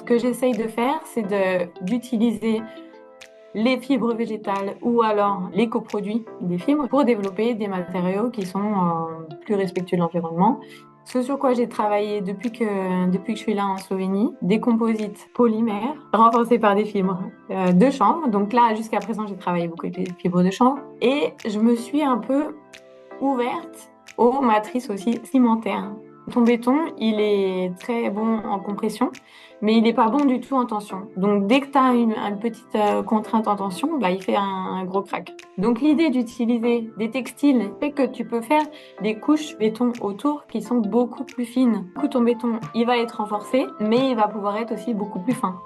que j'essaye de faire, c'est d'utiliser les fibres végétales ou alors les coproduits des fibres pour développer des matériaux qui sont plus respectueux de l'environnement. Ce sur quoi j'ai travaillé depuis que je suis là en Slovénie, des composites polymères renforcés par des fibres de chanvre. Donc là, jusqu'à présent, j'ai travaillé beaucoup avec les fibres de chanvre et je me suis un peu ouverte aux matrices aussi cimentaires. Ton béton, il est très bon en compression, mais il n'est pas bon du tout en tension. Donc, dès que tu as une petite contrainte en tension, bah, il fait un gros crack. Donc, l'idée d'utiliser des textiles fait que tu peux faire des couches béton autour qui sont beaucoup plus fines. Du coup, ton béton, il va être renforcé, mais il va pouvoir être aussi beaucoup plus fin.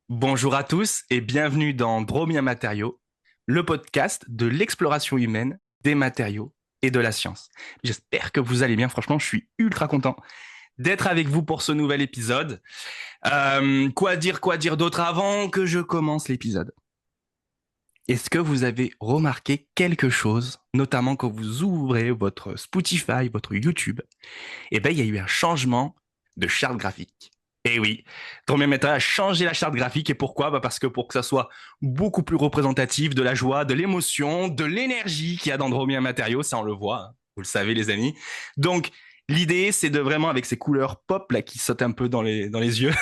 Bonjour à tous et bienvenue dans Dromia Matériaux, le podcast de l'exploration humaine, des matériaux et de la science. J'espère que vous allez bien, franchement, je suis ultra content d'être avec vous pour ce nouvel épisode. Quoi dire d'autre avant que je commence l'épisode? Est-ce que vous avez remarqué quelque chose, notamment quand vous ouvrez votre Spotify, votre YouTube? Eh bien, il y a eu un changement de charte graphique. Et oui, Dromia Matériaux a changé la charte graphique. Et pourquoi? Parce que pour que ça soit beaucoup plus représentatif de la joie, de l'émotion, de l'énergie qu'il y a dans Dromia Matériaux, ça on le voit, hein, vous le savez les amis. Donc, l'idée, c'est de vraiment, avec ces couleurs pop là, qui sautent un peu dans les yeux.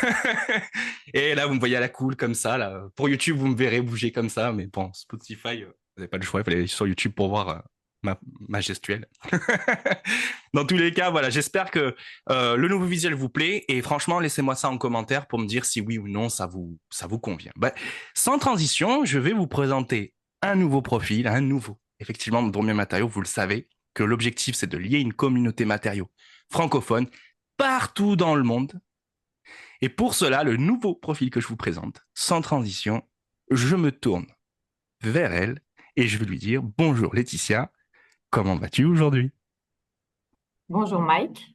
Et là, vous me voyez à la cool comme ça. Là. Pour YouTube, vous me verrez bouger comme ça. Mais bon, Spotify, vous n'avez pas le choix. Il fallait aller sur YouTube pour voir ma gestuelle. Dans tous les cas, voilà, j'espère que le nouveau visuel vous plaît. Et franchement, laissez-moi ça en commentaire pour me dire si oui ou non ça vous convient. Bah, sans transition, je vais vous présenter un nouveau profil, effectivement, Dromia Matériaux, vous le savez, que l'objectif, c'est de lier une communauté matériaux francophone partout dans le monde. Et pour cela, le nouveau profil que je vous présente, sans transition, je me tourne vers elle et je vais lui dire bonjour Laetitia, comment vas-tu aujourd'hui? Bonjour Mike.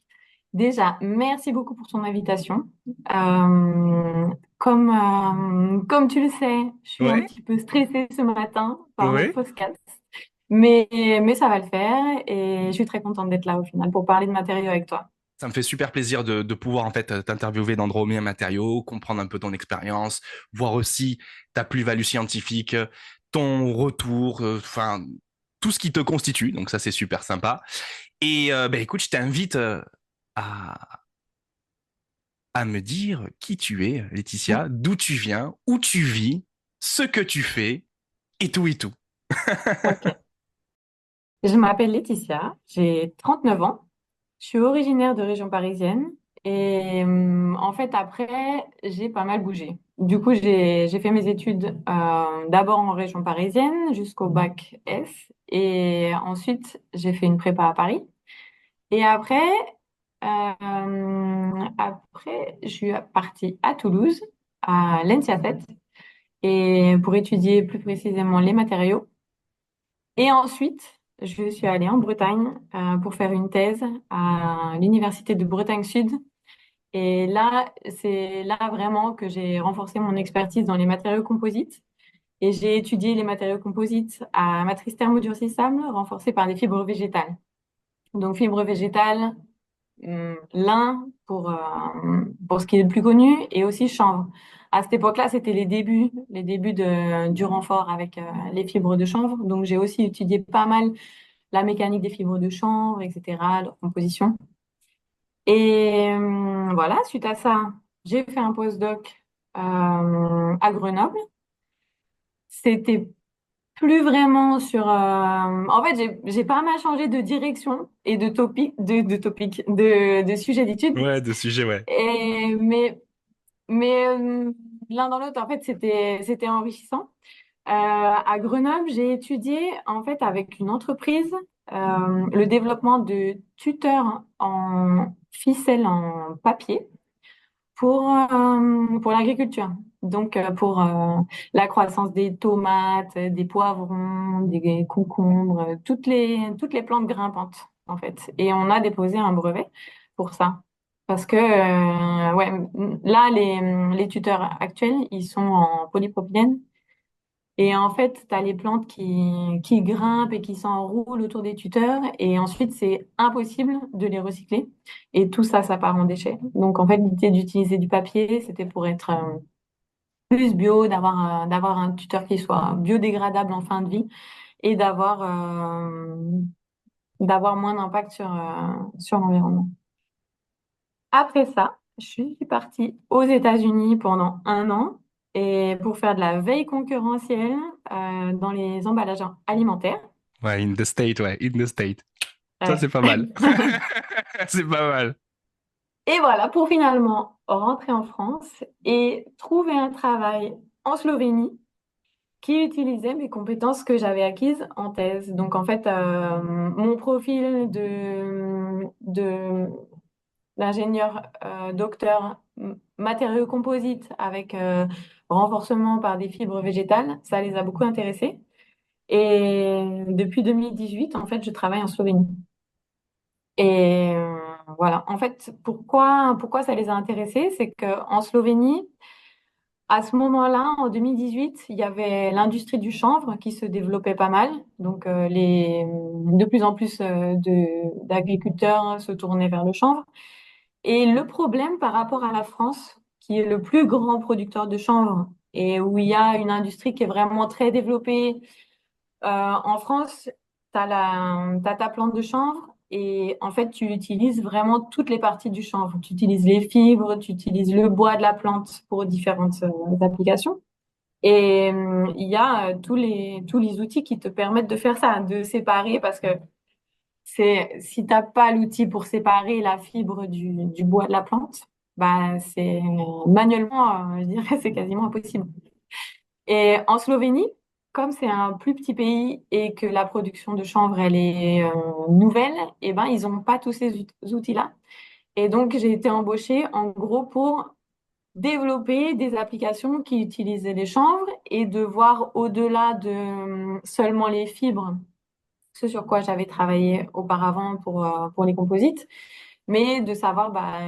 Déjà, merci beaucoup pour ton invitation. Euh, comme tu le sais, je suis un Ouais, petit peu stressée ce matin par notre ouais. podcast, mais ça va le faire et je suis très contente d'être là au final pour parler de matériaux avec toi. Ça me fait super plaisir de pouvoir en fait t'interviewer dans Dromé Matériaux, comprendre un peu ton expérience, voir aussi ta plus-value scientifique, ton retour, enfin tout ce qui te constitue. Donc ça c'est super sympa. Et ben écoute, je t'invite à à me dire qui tu es, Laetitia, d'où tu viens, où tu vis, ce que tu fais et tout et tout. Ok. Je m'appelle Laetitia, j'ai 39 ans, je suis originaire de région parisienne et en fait après j'ai pas mal bougé. Du coup j'ai fait mes études d'abord en région parisienne jusqu'au bac S et ensuite j'ai fait une prépa à Paris. Et après, je suis partie à Toulouse, à l'ENSIA 7, et pour étudier plus précisément les matériaux. Et ensuite, je suis allée en Bretagne pour faire une thèse à l'Université de Bretagne Sud. Et là, c'est là vraiment que j'ai renforcé mon expertise dans les matériaux composites. Et j'ai étudié les matériaux composites à matrice thermodurcissable renforcés par des fibres végétales. Donc, fibres végétales, lin pour ce qui est le plus connu et aussi chanvre. À cette époque-là, c'était les débuts du renfort avec les fibres de chanvre. Donc, j'ai aussi étudié pas mal la mécanique des fibres de chanvre, etc., leur composition. Et voilà, suite à ça, j'ai fait un postdoc à Grenoble. C'était plus vraiment sur. En fait, j'ai pas mal changé de direction et de sujet d'étude. Ouais, de sujet, ouais. Mais l'un dans l'autre, en fait, c'était enrichissant. À Grenoble, j'ai étudié en fait avec une entreprise le développement de tuteurs en ficelle en papier pour l'agriculture. Donc pour la croissance des tomates, des poivrons, des concombres, toutes les plantes grimpantes en fait. Et on a déposé un brevet pour ça. Parce que, ouais, là, les tuteurs actuels, ils sont en polypropylène. Et en fait, tu as les plantes qui grimpent et qui s'enroulent autour des tuteurs. Et ensuite, c'est impossible de les recycler. Et tout ça, ça part en déchets. Donc, en fait, l'idée d'utiliser du papier, c'était pour être plus bio, d'avoir un tuteur qui soit biodégradable en fin de vie et d'avoir moins d'impact sur l'environnement. Après ça, je suis partie aux États-Unis pendant 1 an et pour faire de la veille concurrentielle dans les emballages alimentaires. Ouais, in the state, ouais, in the state. Ça, Ouais. c'est pas mal. C'est pas mal. Et voilà, pour finalement rentrer en France et trouver un travail en Slovénie qui utilisait mes compétences que j'avais acquises en thèse. Donc en fait, mon profil d'ingénieur docteur matériaux composites avec renforcement par des fibres végétales, ça les a beaucoup intéressés. Et depuis 2018, en fait, je travaille en Slovénie. Et voilà. En fait, pourquoi ça les a intéressés? C'est qu'en Slovénie, à ce moment-là, en 2018, il y avait l'industrie du chanvre qui se développait pas mal. Donc, de plus en plus d'agriculteurs se tournaient vers le chanvre. Et le problème par rapport à la France, qui est le plus grand producteur de chanvre et où il y a une industrie qui est vraiment très développée, en France, t'as ta plante de chanvre et en fait, tu utilises vraiment toutes les parties du chanvre. Tu utilises les fibres, tu utilises le bois de la plante pour différentes applications. Et il y a tous les outils qui te permettent de faire ça, de séparer parce que si t'as pas l'outil pour séparer la fibre du bois de la plante, bah c'est manuellement, je dirais, c'est quasiment impossible. Et en Slovénie, comme c'est un plus petit pays et que la production de chanvre elle est nouvelle, et ben ils ont pas tous ces outils-là. Et donc j'ai été embauchée en gros pour développer des applications qui utilisaient les chanvres et de voir au-delà de seulement les fibres, ce sur quoi j'avais travaillé auparavant pour les composites, mais de savoir bah,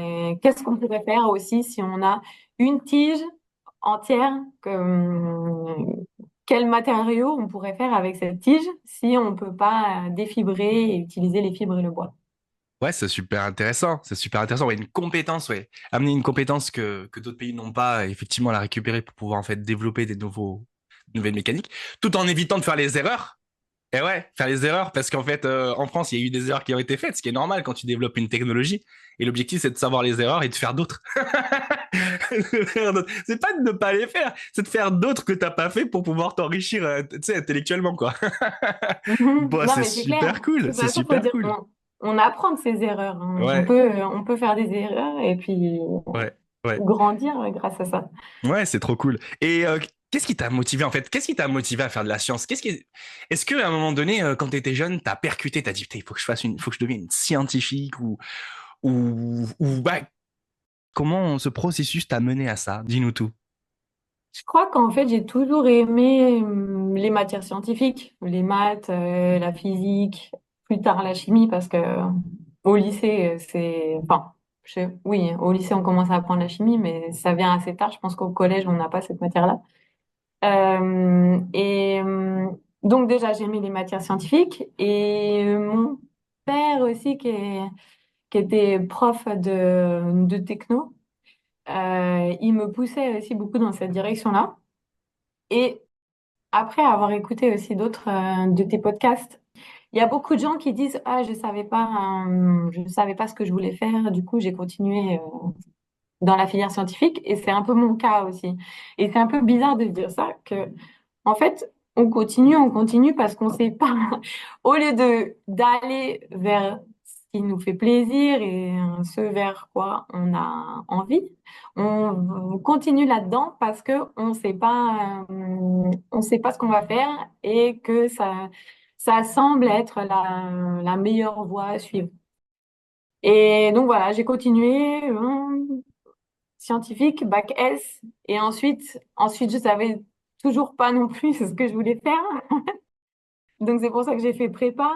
qu'est-ce qu'on pourrait faire aussi si on a une tige entière, quel matériau on pourrait faire avec cette tige si on ne peut pas défibrer et utiliser les fibres et le bois. Ouais, c'est super intéressant. C'est super intéressant. Ouais, une compétence, ouais. Amener une compétence que d'autres pays n'ont pas, et effectivement, la récupérer pour pouvoir, en fait, développer nouvelles mécaniques, tout en évitant de faire les erreurs. Et ouais, faire les erreurs, parce qu'en fait, en France, il y a eu des erreurs qui ont été faites, ce qui est normal quand tu développes une technologie. Et l'objectif, c'est de savoir les erreurs et de faire d'autres. C'est pas de ne pas les faire, c'est de faire d'autres que t'as pas fait pour pouvoir t'enrichir, tu sais, intellectuellement, quoi. Mhm. Bon, Non, c'est mais c'est clair. super De cool, toute c'est façon, faut super dire, cool. on apprend de ses erreurs, hein. Ouais, On peut faire des erreurs et puis ouais, ouais. grandir grâce à ça. Ouais, c'est trop cool. Et qu'est-ce qui t'a motivé en fait? Qu'est-ce qui t'a motivé à faire de la science? Est-ce que à un moment donné, quand t'étais jeune, t'as percuté, t'as dit, putain, il faut que faut que je devienne une scientifique ou bah, comment ce processus t'a mené à ça? Dis-nous tout. Je crois qu'en fait, j'ai toujours aimé les matières scientifiques, les maths, la physique, plus tard la chimie, parce que au lycée, enfin, oui, au lycée, on commence à apprendre la chimie, mais ça vient assez tard. Je pense qu'au collège, on n'a pas cette matière-là. Et donc déjà, j'aimais les matières scientifiques. Et mon père aussi, qui était prof de techno, il me poussait aussi beaucoup dans cette direction-là. Et après avoir écouté aussi d'autres de tes podcasts, il y a beaucoup de gens qui disent, ah, je savais pas ce que je voulais faire. Du coup, j'ai continué dans la filière scientifique et c'est un peu mon cas aussi. Et c'est un peu bizarre de dire ça, que en fait, on continue parce qu'on sait pas. Au lieu de d'aller vers ce qui nous fait plaisir et ce vers quoi on a envie, on continue là-dedans parce que on sait pas ce qu'on va faire et que ça semble être la meilleure voie à suivre. Et donc voilà, j'ai continué. Scientifique, bac S, et ensuite je savais toujours pas non plus ce que je voulais faire. Donc c'est pour ça que j'ai fait prépa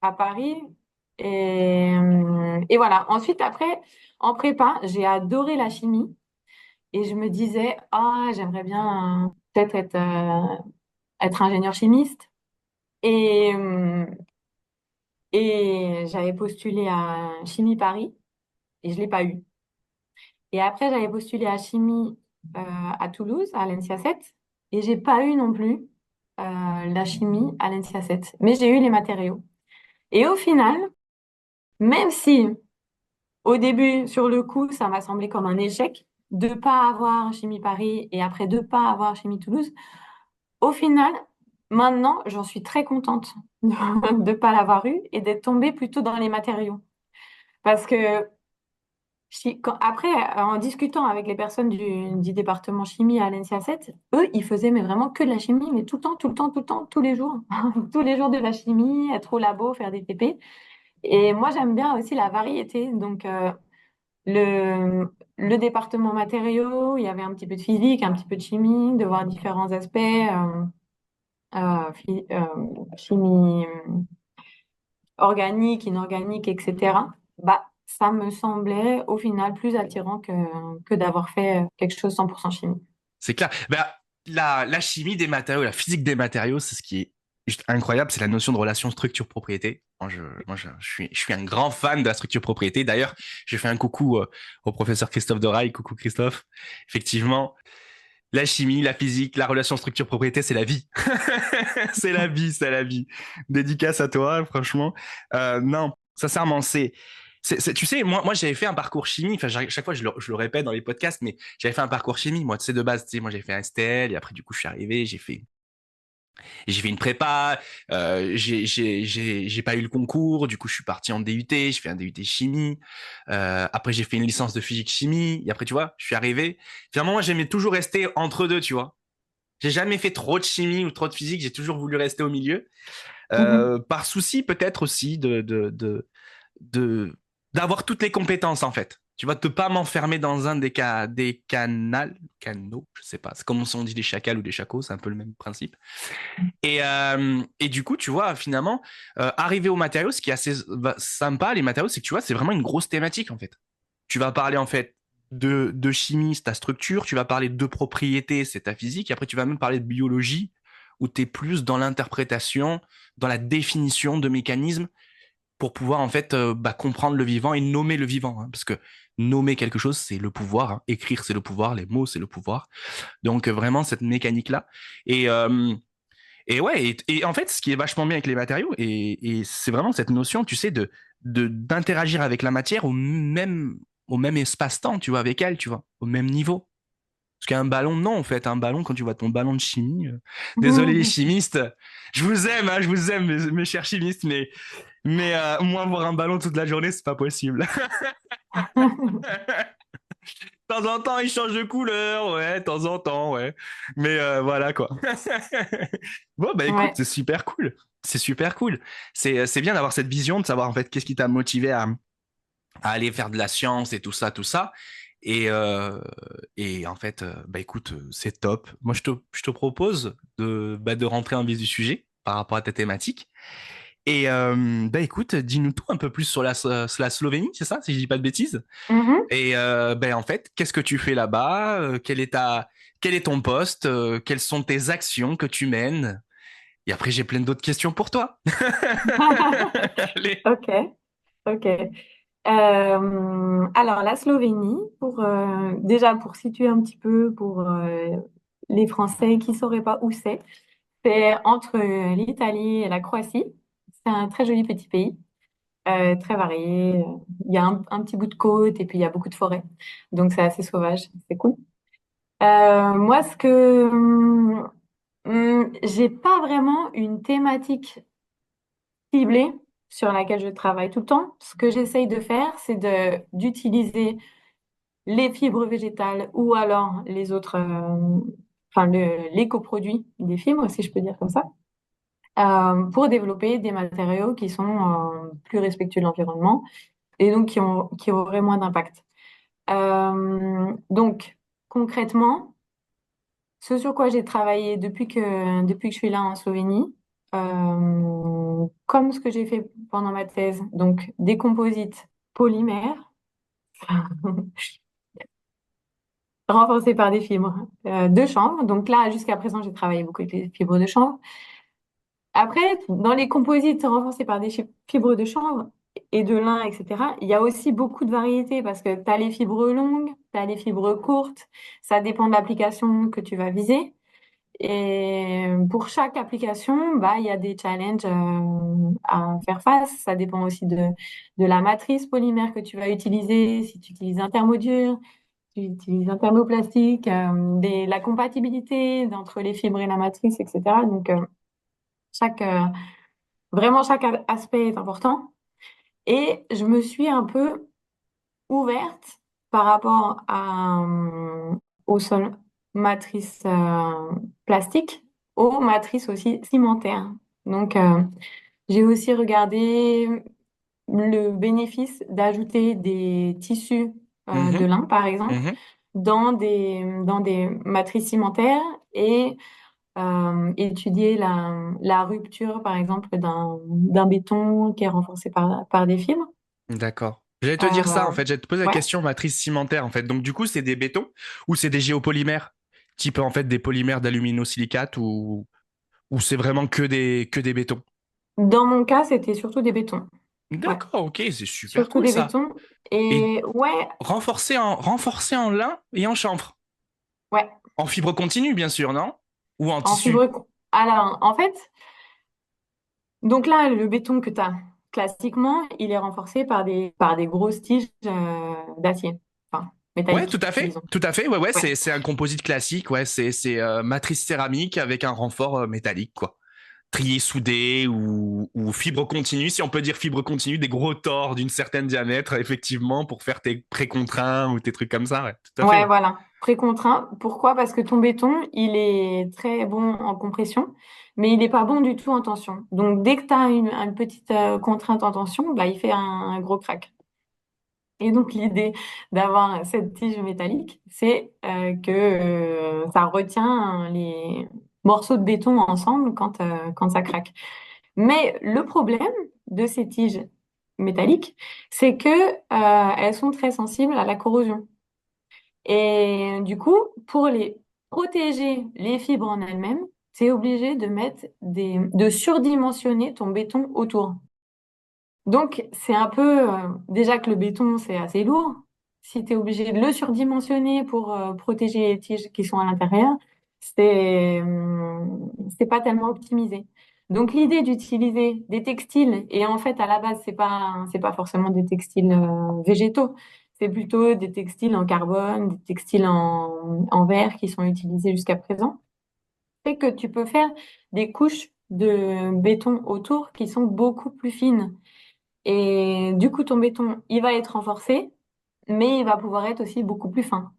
à Paris. Et voilà. Ensuite, après, en prépa, j'ai adoré la chimie et je me disais, ah, j'aimerais bien peut-être être ingénieur chimiste. Et, et j'avais postulé à Chimie Paris et je l'ai pas eu. Et après, j'avais postulé à Chimie à Toulouse, à l'ENSIA 7, et j'ai pas eu non plus la chimie à l'ENSIA 7. Mais j'ai eu les matériaux. Et au final, même si au début, sur le coup, ça m'a semblé comme un échec de pas avoir Chimie Paris et après de pas avoir Chimie Toulouse, au final, maintenant, j'en suis très contente de pas l'avoir eu et d'être tombée plutôt dans les matériaux. Parce que après, en discutant avec les personnes du département chimie à l'ENSIA 7, eux, ils faisaient mais vraiment que de la chimie, mais tout le temps, tout le temps, tout le temps, tous les jours. Tous les jours de la chimie, être au labo, faire des TP. Et moi, j'aime bien aussi la variété. Donc, le département matériaux, il y avait un petit peu de physique, un petit peu de chimie, de voir différents aspects, chimie organique, inorganique, etc. Bah, ça me semblait au final plus attirant que d'avoir fait quelque chose 100% chimie. C'est clair. Bah, la chimie des matériaux, la physique des matériaux, c'est ce qui est juste incroyable, c'est la notion de relation structure-propriété. Je suis un grand fan de la structure-propriété. D'ailleurs, j'ai fait un coucou au professeur Christophe Doraille. Coucou Christophe. Effectivement, la chimie, la physique, la relation structure-propriété, c'est la vie. C'est la vie, c'est la vie. Dédicace à toi, franchement. Non, sincèrement, tu sais, moi j'avais fait un parcours chimie. Enfin, chaque fois, je le répète dans les podcasts, mais j'avais fait un parcours chimie. Moi, tu sais, de base, tu sais, moi, j'ai fait un STL et après, du coup, je suis arrivé, j'ai fait une prépa. J'ai pas eu le concours. Du coup, je suis parti en DUT. Je fais un DUT chimie. Après, j'ai fait une licence de physique chimie. Et après, tu vois, je suis arrivé. Finalement, moi, j'aimais toujours rester entre deux, tu vois. J'ai jamais fait trop de chimie ou trop de physique. J'ai toujours voulu rester au milieu. Mhm. Par souci peut-être aussi de d'avoir toutes les compétences en fait. Tu vas te pas m'enfermer dans un canaux, je sais pas. C'est comme si on dit des chacals ou des chacos, c'est un peu le même principe. Et du coup, tu vois, finalement, arriver aux matériaux, ce qui est assez sympa, les matériaux, c'est que tu vois, c'est vraiment une grosse thématique en fait. Tu vas parler en fait de chimie, c'est ta structure, tu vas parler de propriété, c'est ta physique, et après tu vas même parler de biologie, où tu es plus dans l'interprétation, dans la définition de mécanismes pour pouvoir en fait comprendre le vivant et nommer le vivant. Hein, parce que nommer quelque chose, c'est le pouvoir. Hein, écrire, c'est le pouvoir. Les mots, c'est le pouvoir. Donc vraiment cette mécanique-là. Et, euh, et ouais, et en fait, ce qui est vachement bien avec les matériaux, et c'est vraiment cette notion, tu sais, d'interagir avec la matière au même espace-temps, tu vois, avec elle, tu vois, au même niveau. Parce qu'un ballon, non, en fait, un ballon, quand tu vois ton ballon de chimie, désolé les chimistes, je vous aime, hein, je vous aime, mes chers chimistes, mais moi, voir un ballon toute la journée, c'est pas possible. De temps en temps, il change de couleur, ouais, de temps en temps, ouais. Mais voilà, quoi. Bon, bah écoute, Ouais. c'est super cool. C'est super cool. C'est bien d'avoir cette vision, de savoir en fait qu'est-ce qui t'a motivé à aller faire de la science et tout ça, tout ça. Et, euh, et en fait, bah écoute, c'est top. Moi, je te propose de rentrer en vif du sujet par rapport à ta thématique. Et bah écoute, dis-nous tout un peu plus sur sur la Slovénie, c'est ça, si je dis pas de bêtises. Mhm. Et ben en fait, qu'est-ce que tu fais là-bas? Quel est ton poste? Quelles sont tes actions que tu mènes? Et après, j'ai plein d'autres questions pour toi. Allez. Ok, ok. Alors, la Slovénie, déjà pour situer un petit peu pour les Français qui ne sauraient pas où c'est entre l'Italie et la Croatie. C'est un très joli petit pays, très varié. Il y a un petit bout de côte et puis il y a beaucoup de forêts. Donc, c'est assez sauvage, c'est cool. Moi, j'ai pas vraiment une thématique ciblée sur laquelle je travaille tout le temps. Ce que j'essaye de faire, c'est d'utiliser les fibres végétales ou alors les autres, l'éco-produit des fibres, si je peux dire comme ça, pour développer des matériaux qui sont plus respectueux de l'environnement et donc qui auraient moins d'impact. Donc, concrètement, ce sur quoi j'ai travaillé depuis que je suis là en Slovénie, comme ce que j'ai fait pendant ma thèse, donc des composites polymères renforcés par des fibres de chanvre. Donc là, jusqu'à présent, j'ai travaillé beaucoup avec les fibres de chanvre. Après, dans les composites renforcés par des fibres de chanvre et de lin, etc., il y a aussi beaucoup de variétés parce que tu as les fibres longues, tu as les fibres courtes, ça dépend de l'application que tu vas viser. Et pour chaque application, bah, il y a des challenges à faire face. Ça dépend aussi de la matrice polymère que tu vas utiliser, si tu utilises un thermodure, si tu utilises un thermoplastique, la compatibilité entre les fibres et la matrice, etc. Donc, chaque, euh, vraiment, chaque aspect est important. Et je me suis un peu ouverte par rapport au sol matrice plastique, aux matrices aussi cimentaires. Donc, j'ai aussi regardé le bénéfice d'ajouter des tissus de Mhm, lin, par exemple, mhm. dans des matrices cimentaires et étudier la rupture, par exemple, d'un béton qui est renforcé par des fibres. D'accord. J'allais te dire ça, en Euh, fait. J'allais te poser la ouais. question matrice cimentaire, en fait. Donc, du coup, c'est des bétons ou c'est des géopolymères? Type, en fait, des polymères d'aluminosilicate ou c'est vraiment que des bétons? Dans mon cas, c'était surtout des bétons. Ouais, D'accord, ok, c'est super surtout cool des ça. bétons. Et Et ouais, renforcé en lin et en chanvre. ouais, En fibre continue, bien sûr, non? Ou en en tissu? fibre. Alors, en fait, donc là, le béton que tu as, classiquement, il est renforcé par des grosses tiges d'acier, enfin, Ouais, métalliques, tout à fait, disons. tout à fait. Ouais, ouais, Ouais. c'est un composite classique. Ouais, c'est matrice céramique avec un renfort métallique, quoi. Trié soudé ou fibre continue, si on peut dire fibre continue, des gros tors d'une certaine diamètre, effectivement, pour faire tes pré-contraints ou tes trucs comme ça. Ouais, tout à fait, Ouais, ouais. voilà. Précontraint. Pourquoi? Parce que ton béton, il est très bon en compression, mais il n'est pas bon du tout en tension. Donc, dès que tu as une petite contrainte en tension, bah, il fait un gros crack. Et donc, l'idée d'avoir cette tige métallique, c'est que ça retient les morceaux de béton ensemble quand ça craque. Mais le problème de ces tiges métalliques, c'est que elles sont très sensibles à la corrosion. Et du coup, pour les protéger les fibres en elles-mêmes, tu es obligé de de surdimensionner ton béton autour. Donc, c'est un peu, déjà que le béton, c'est assez lourd. Si tu es obligé de le surdimensionner pour protéger les tiges qui sont à l'intérieur, c'est pas tellement optimisé. Donc, l'idée d'utiliser des textiles, et en fait, à la base, c'est pas forcément des textiles végétaux, c'est plutôt des textiles en carbone, des textiles en verre qui sont utilisés jusqu'à présent, fait que tu peux faire des couches de béton autour qui sont beaucoup plus fines. Et du coup, ton béton, il va être renforcé, mais il va pouvoir être aussi beaucoup plus fin.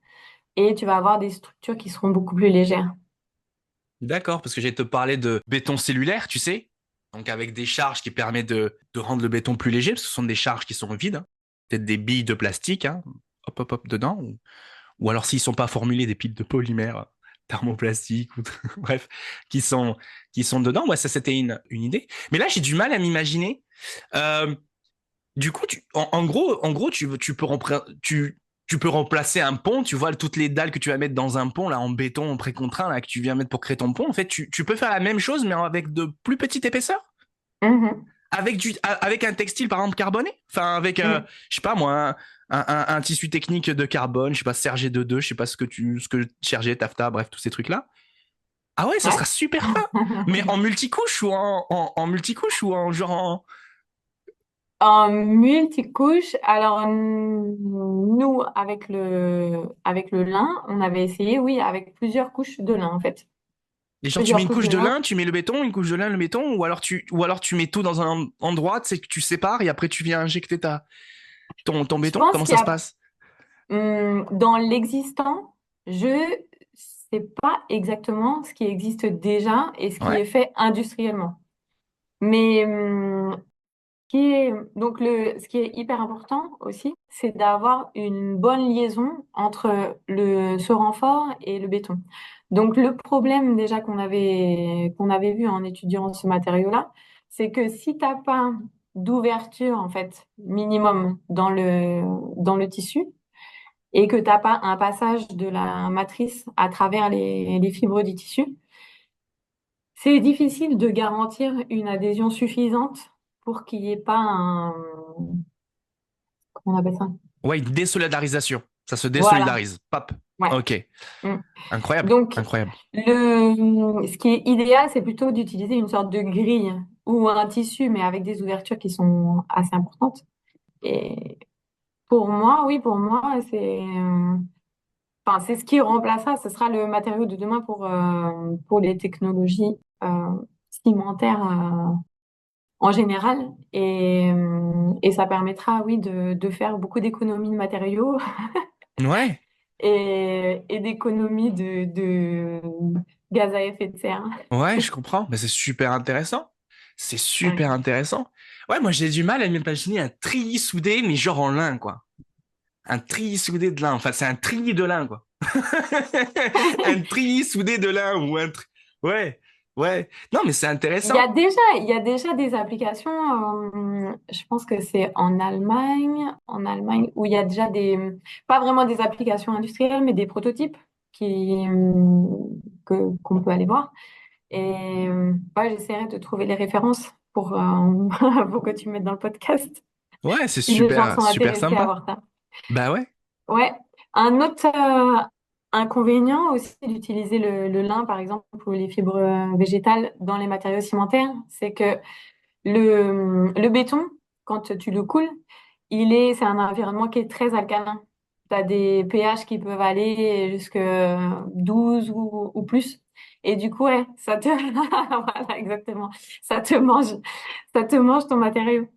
Et tu vas avoir des structures qui seront beaucoup plus légères. D'accord, parce que j'ai te parler de béton cellulaire, tu sais, donc avec des charges qui permettent de rendre le béton plus léger, parce que ce sont des charges qui sont vides, hein. Peut-être des billes de plastique, hein, hop, hop, hop, dedans, ou alors s'ils sont pas formulés, des piles de polymère thermoplastique, ou bref, qui sont, qui sont dedans. Moi, ça, c'était une idée. Mais là, j'ai du mal à m'imaginer. Euh, du coup, en gros, tu peux remplacer un pont. Tu vois toutes les dalles que tu vas mettre dans un pont là en béton en précontraint là que tu viens mettre pour créer ton pont. En fait, tu peux faire la même chose mais avec de plus petite épaisseur, Mhm. avec un textile par exemple carboné. Enfin, avec Mm. je sais pas moi un tissu technique de carbone. Je sais pas Serge 22. Je sais pas ce que Serge Tafta. Bref, tous ces trucs là. Ah ouais, ça Ouais. sera super fin. Mais en multicouche ou en multicouche ou en genre En multicouche, alors nous, avec le lin, on avait essayé, oui, avec plusieurs couches de lin, en fait. Et genre, tu mets Plusieurs une couches couche de de lin. lin, tu mets le béton, une couche de lin, le béton, ou alors tu mets tout dans un endroit, c'est que tu sépares et après tu viens injecter ton Je béton. pense Comment qu'il ça y se a, passe? dans l'existant, je sais pas exactement ce qui existe déjà et ce qui Ouais. est fait industriellement. Mais ce qui est hyper important aussi, c'est d'avoir une bonne liaison entre ce renfort et le béton. Donc, le problème déjà qu'on avait vu en étudiant ce matériau-là, c'est que si t'as pas d'ouverture, en fait, minimum dans le tissu, et que t'as pas un passage de la matrice à travers les fibres du tissu, c'est difficile de garantir une adhésion suffisante pour qu'il n'y ait pas comment on appelle ça? Ouais, une désolidarisation. Ça se Voilà, désolidarise. Pop. ouais. Ok. Mm. Incroyable. Donc, Incroyable. ce qui est idéal, c'est plutôt d'utiliser une sorte de grille ou un tissu, mais avec des ouvertures qui sont assez importantes. Et pour moi, oui, pour moi, enfin, c'est ce qui remplacera, ce sera le matériau de demain pour les technologies cimentaires en général. Et ça permettra, oui, de faire beaucoup d'économies de matériaux Ouais. et d'économies de gaz à effet de serre. Ouais, je comprends. Mais c'est super intéressant. C'est Ouais. super intéressant. Ouais, moi, j'ai du mal à m'imaginer un treillis soudé, mais genre en lin, quoi. Un treillis soudé de lin. Enfin, c'est un treillis de lin, quoi. Un treillis soudé de lin ou Ouais, ouais. Non, mais c'est intéressant. Il y a déjà des applications, je pense que c'est en Allemagne, où il y a déjà pas vraiment des applications industrielles, mais des prototypes qu'on peut aller voir. Et ouais, j'essaierai de trouver les références pour que tu mettes dans le podcast, Ouais, c'est si les gens super, sont super intéressés à sympa. voir ça. Bah ouais. Ouais. Un autre inconvénient aussi d'utiliser le lin, par exemple, ou les fibres végétales dans les matériaux cimentaires, c'est que le béton, quand tu le coules, c'est un environnement qui est très alcalin. Tu as des pH qui peuvent aller jusqu'à 12 ou plus. Et du coup, ouais, voilà, exactement. Ça te mange, ça te mange ton matériau.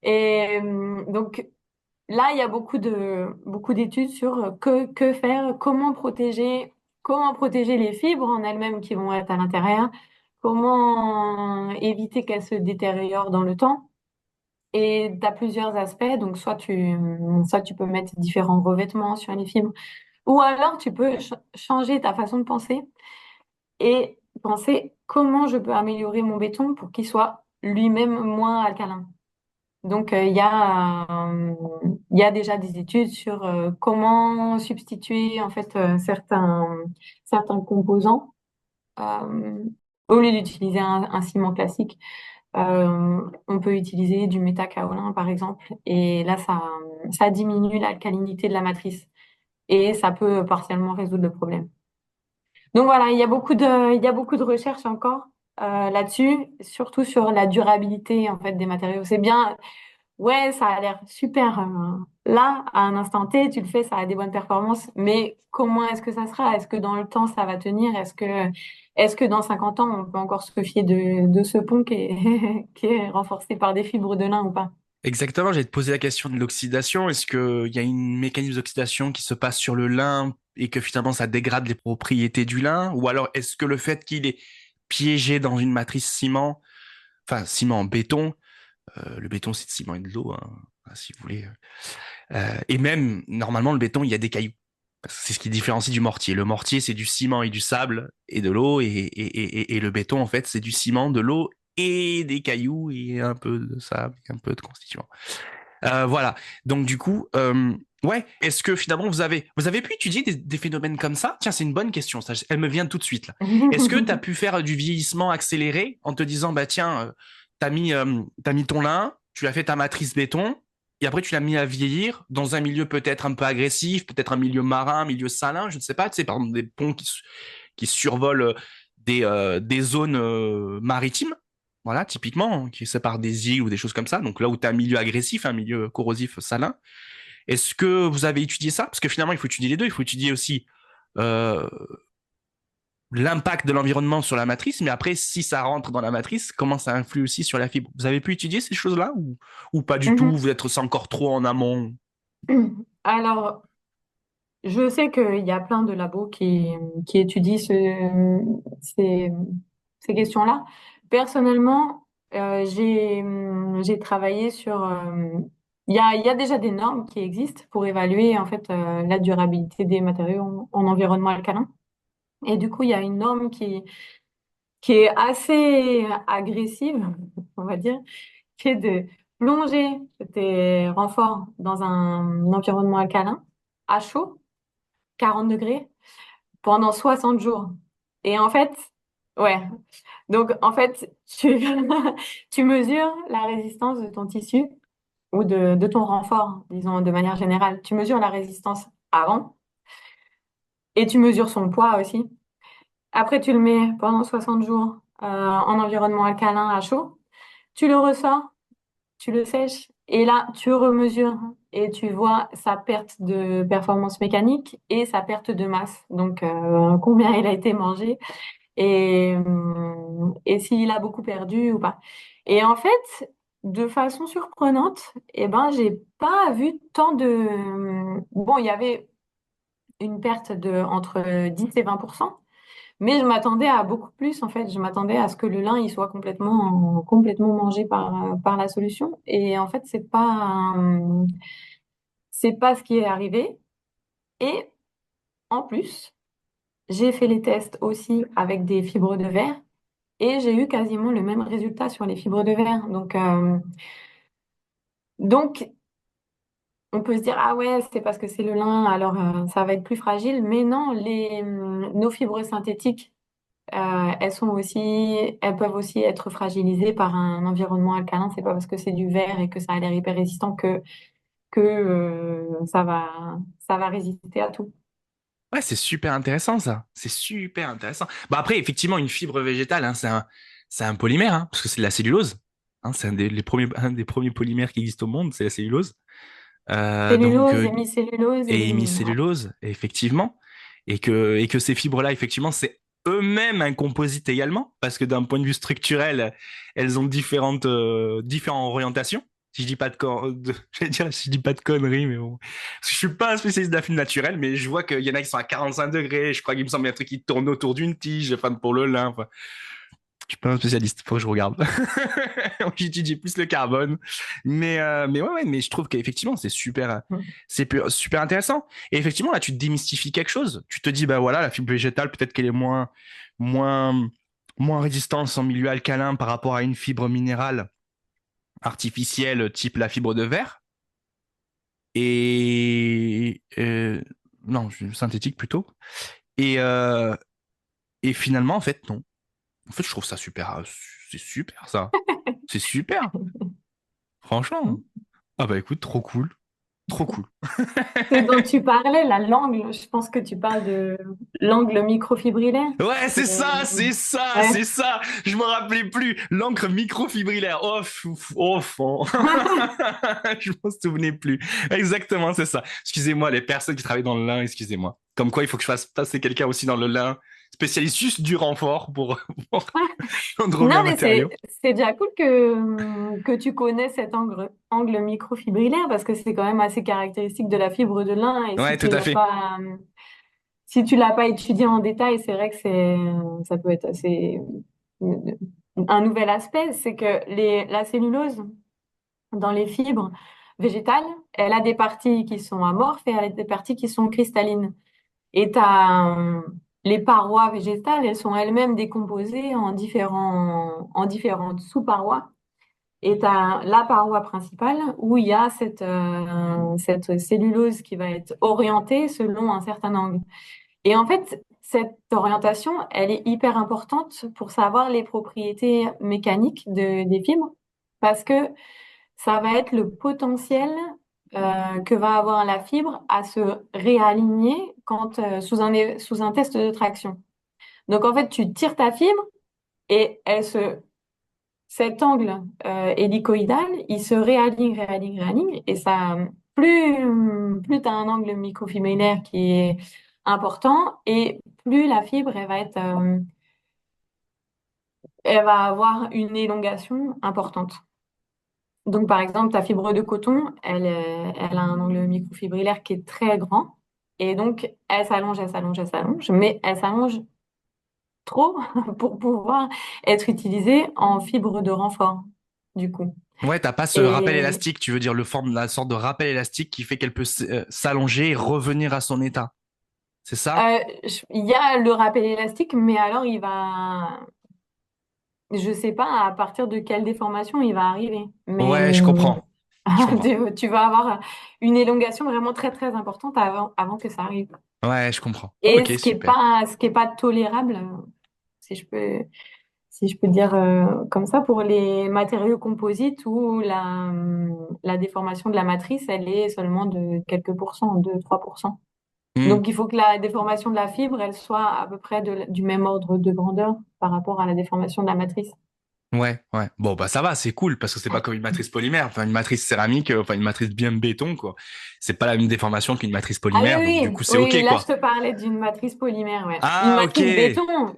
Et donc, là, il y a beaucoup d'études sur que faire, comment protéger les fibres en elles-mêmes qui vont être à l'intérieur, comment éviter qu'elles se détériorent dans le temps. Et tu as plusieurs aspects, donc soit tu peux mettre différents revêtements sur les fibres, ou alors tu peux changer ta façon de penser et penser comment je peux améliorer mon béton pour qu'il soit lui-même moins alcalin. Donc, il y a déjà des études sur comment substituer en fait certains composants euh, au lieu d'utiliser un ciment classique. On peut utiliser du métakaolin, par exemple, et là, ça diminue l'alcalinité de la matrice et ça peut partiellement résoudre le problème. Donc voilà, il y a beaucoup de recherches encore là-dessus, surtout sur la durabilité en fait des matériaux. C'est bien, ouais, ça a l'air super là, à un instant T, tu le fais, ça a des bonnes performances, mais comment est-ce que ça sera? Est-ce que dans le temps, ça va tenir? Est-ce que dans 50 ans, on peut encore se fier de ce pont qui est renforcé par des fibres de lin ou pas? Exactement, j'allais te poser la question de l'oxydation. Est-ce qu'il y a une mécanisme d'oxydation qui se passe sur le lin et que finalement ça dégrade les propriétés du lin? Ou alors est-ce que le fait qu'il est piégé dans une matrice ciment, enfin ciment en béton, le béton c'est de ciment et de l'eau, hein, si vous voulez. Et même, normalement, le béton, il y a des cailloux. C'est ce qui différencie du mortier. Le mortier, c'est du ciment et du sable et de l'eau. Et le béton, en fait, c'est du ciment, de l'eau et des cailloux et un peu de sable, un peu de constituant. Voilà. Donc, du coup, ouais, est-ce que finalement, vous avez pu étudier des phénomènes comme ça? Tiens, c'est une bonne question. Ça, elle me vient tout de suite, là. Est-ce que tu as pu faire du vieillissement accéléré en te disant, bah tiens, t'as mis ton lin, tu as fait ta matrice béton, et après tu l'as mis à vieillir dans un milieu peut-être un peu agressif, peut-être un milieu marin, un milieu salin, je ne sais pas, tu sais, par exemple des ponts qui survolent des zones maritimes, voilà, typiquement, hein, qui séparent des îles ou des choses comme ça, donc là où tu as un milieu agressif, un milieu corrosif salin. Est-ce que vous avez étudié ça? Parce que finalement, il faut étudier les deux, il faut étudier aussi euh, l'impact de l'environnement sur la matrice, mais après, si ça rentre dans la matrice, comment ça influe aussi sur la fibre? Vous avez pu étudier ces choses-là ou pas du tout? Vous êtes encore trop en amont? Alors, je sais qu'il y a plein de labos qui étudient ces, ces questions-là. Personnellement, j'ai travaillé sur... il y a déjà des normes qui existent pour évaluer en fait la durabilité des matériaux en environnement alcalin. Et du coup, il y a une norme qui est assez agressive, on va dire, qui est de plonger tes renforts dans un environnement alcalin, à chaud, 40 degrés, pendant 60 jours. Et en fait, ouais. Donc, en fait, tu mesures la résistance de ton tissu ou de ton renfort, disons, de manière générale. Tu mesures la résistance avant et tu mesures son poids aussi. Après, tu le mets pendant 60 jours en environnement alcalin à chaud. Tu le ressors, tu le sèches et là, tu remesures et tu vois sa perte de performance mécanique et sa perte de masse. Donc, combien il a été mangé et s'il a beaucoup perdu ou pas. Et en fait, de façon surprenante, eh ben, j'ai pas vu tant de... Bon, il y avait une perte de entre 10 et 20%. Mais je m'attendais à beaucoup plus, en fait. Je m'attendais à ce que le lin, il soit complètement mangé par la solution. Et en fait, c'est pas ce qui est arrivé. Et en plus, j'ai fait les tests aussi avec des fibres de verre et j'ai eu quasiment le même résultat sur les fibres de verre. Donc, on peut se dire, ah ouais, c'est parce que c'est le lin, alors ça va être plus fragile. Mais non, nos fibres synthétiques, elles peuvent aussi être fragilisées par un environnement alcalin. C'est pas parce que c'est du verre et que ça a l'air hyper résistant que ça va résister à tout. Ouais, c'est super intéressant ça. C'est super intéressant. Bah après, effectivement, une fibre végétale, hein, c'est un polymère, hein, parce que c'est de la cellulose. Hein, c'est un des premiers polymères qui existent au monde, c'est la cellulose. Donc, Cellulose, hémicellulose et et ouais. hémicellulose, effectivement. Et que ces fibres-là, effectivement, c'est eux-mêmes un composite également, parce que d'un point de vue structurel, elles ont différentes orientations. Si je dis pas j'allais dire, si je dis pas de conneries, mais bon. Parce que je suis pas un spécialiste de la fibre naturelle, mais je vois qu'il y en a qui sont à 45 degrés. Je crois qu'il me semble qu'il y a un truc qui tourne autour d'une tige, enfin, pour le lin. Enfin, je suis pas un spécialiste, faut que je regarde. J'étudie plus le carbone. Mais ouais, mais je trouve qu'effectivement, super intéressant. Et effectivement, là, tu te démystifies quelque chose. Tu te dis, bah voilà, la fibre végétale, peut-être qu'elle est moins, moins résistante en milieu alcalin par rapport à une fibre minérale artificielle type la fibre de verre. Et, non, synthétique plutôt. Et, euh, et finalement, en fait, non. En fait, je trouve ça super, c'est super ça. C'est super, franchement. Ah bah écoute, trop cool, trop cool. Ce dont tu parlais, l'angle, je pense que tu parles de l'angle microfibrillaire. Ouais, C'est, c'est ouais. ça. Je me rappelais plus. L'encre microfibrillaire. Oh, oh. Je m'en souvenais plus. Exactement, c'est ça. Excusez-moi, les personnes qui travaillent dans le lin, excusez-moi. Comme quoi, il faut que je fasse passer quelqu'un aussi dans le lin, spécialiste juste du renfort pour rendre Non, bien mais matériaux. c'est déjà cool que tu connais cet angle microfibrillaire parce que c'est quand même assez caractéristique de la fibre de lin. Et Ouais, tout à fait. si tu l'as pas étudié en détail, c'est vrai que ça peut être assez un nouvel aspect, c'est que la cellulose dans les fibres végétales, elle a des parties qui sont amorphes et elle a des parties qui sont cristallines. Et les parois végétales, elles sont elles-mêmes décomposées en différentes sous-parois. Et tu as la paroi principale où il y a cette cellulose qui va être orientée selon un certain angle. Et en fait, cette orientation, elle est hyper importante pour savoir les propriétés mécaniques des fibres parce que ça va être le potentiel que va avoir la fibre à se réaligner quand, sous un test de traction. Donc en fait, tu tires ta fibre et cet angle hélicoïdal, il se réaligne, et ça, plus tu as un angle microfibrillaire qui est important et plus la fibre, elle va avoir une élongation importante. Donc, par exemple, ta fibre de coton, elle a un angle microfibrillaire qui est très grand. Et donc, elle s'allonge, mais elle s'allonge trop pour pouvoir être utilisée en fibre de renfort, du coup. Ouais, t'as pas ce rappel Et élastique, tu veux dire la sorte de rappel élastique qui fait qu'elle peut s'allonger et revenir à son état. C'est ça? il y a le rappel élastique, mais alors je sais pas à partir de quelle déformation il va arriver. Mais Ouais, je comprends. Je comprends. tu vas avoir une élongation vraiment très très importante avant que ça arrive. Ouais, je comprends. Et Ok, super. ce qui est pas tolérable, si je peux, si je peux dire comme ça, pour les matériaux composites où la déformation de la matrice, elle est seulement de quelques pourcents, de 3%. Hmm. Donc, il faut que la déformation de la fibre, elle soit à peu près du même ordre de grandeur par rapport à la déformation de la matrice. Ouais, ouais. Bon, bah ça va, c'est cool parce que c'est pas comme une matrice polymère, enfin une matrice céramique, enfin une matrice bien béton, quoi. C'est pas la même déformation qu'une matrice Ah polymère, donc oui, du oui, coup c'est oui, ok, là, je quoi. te parlais d'une matrice polymère, ouais. Ah, ok.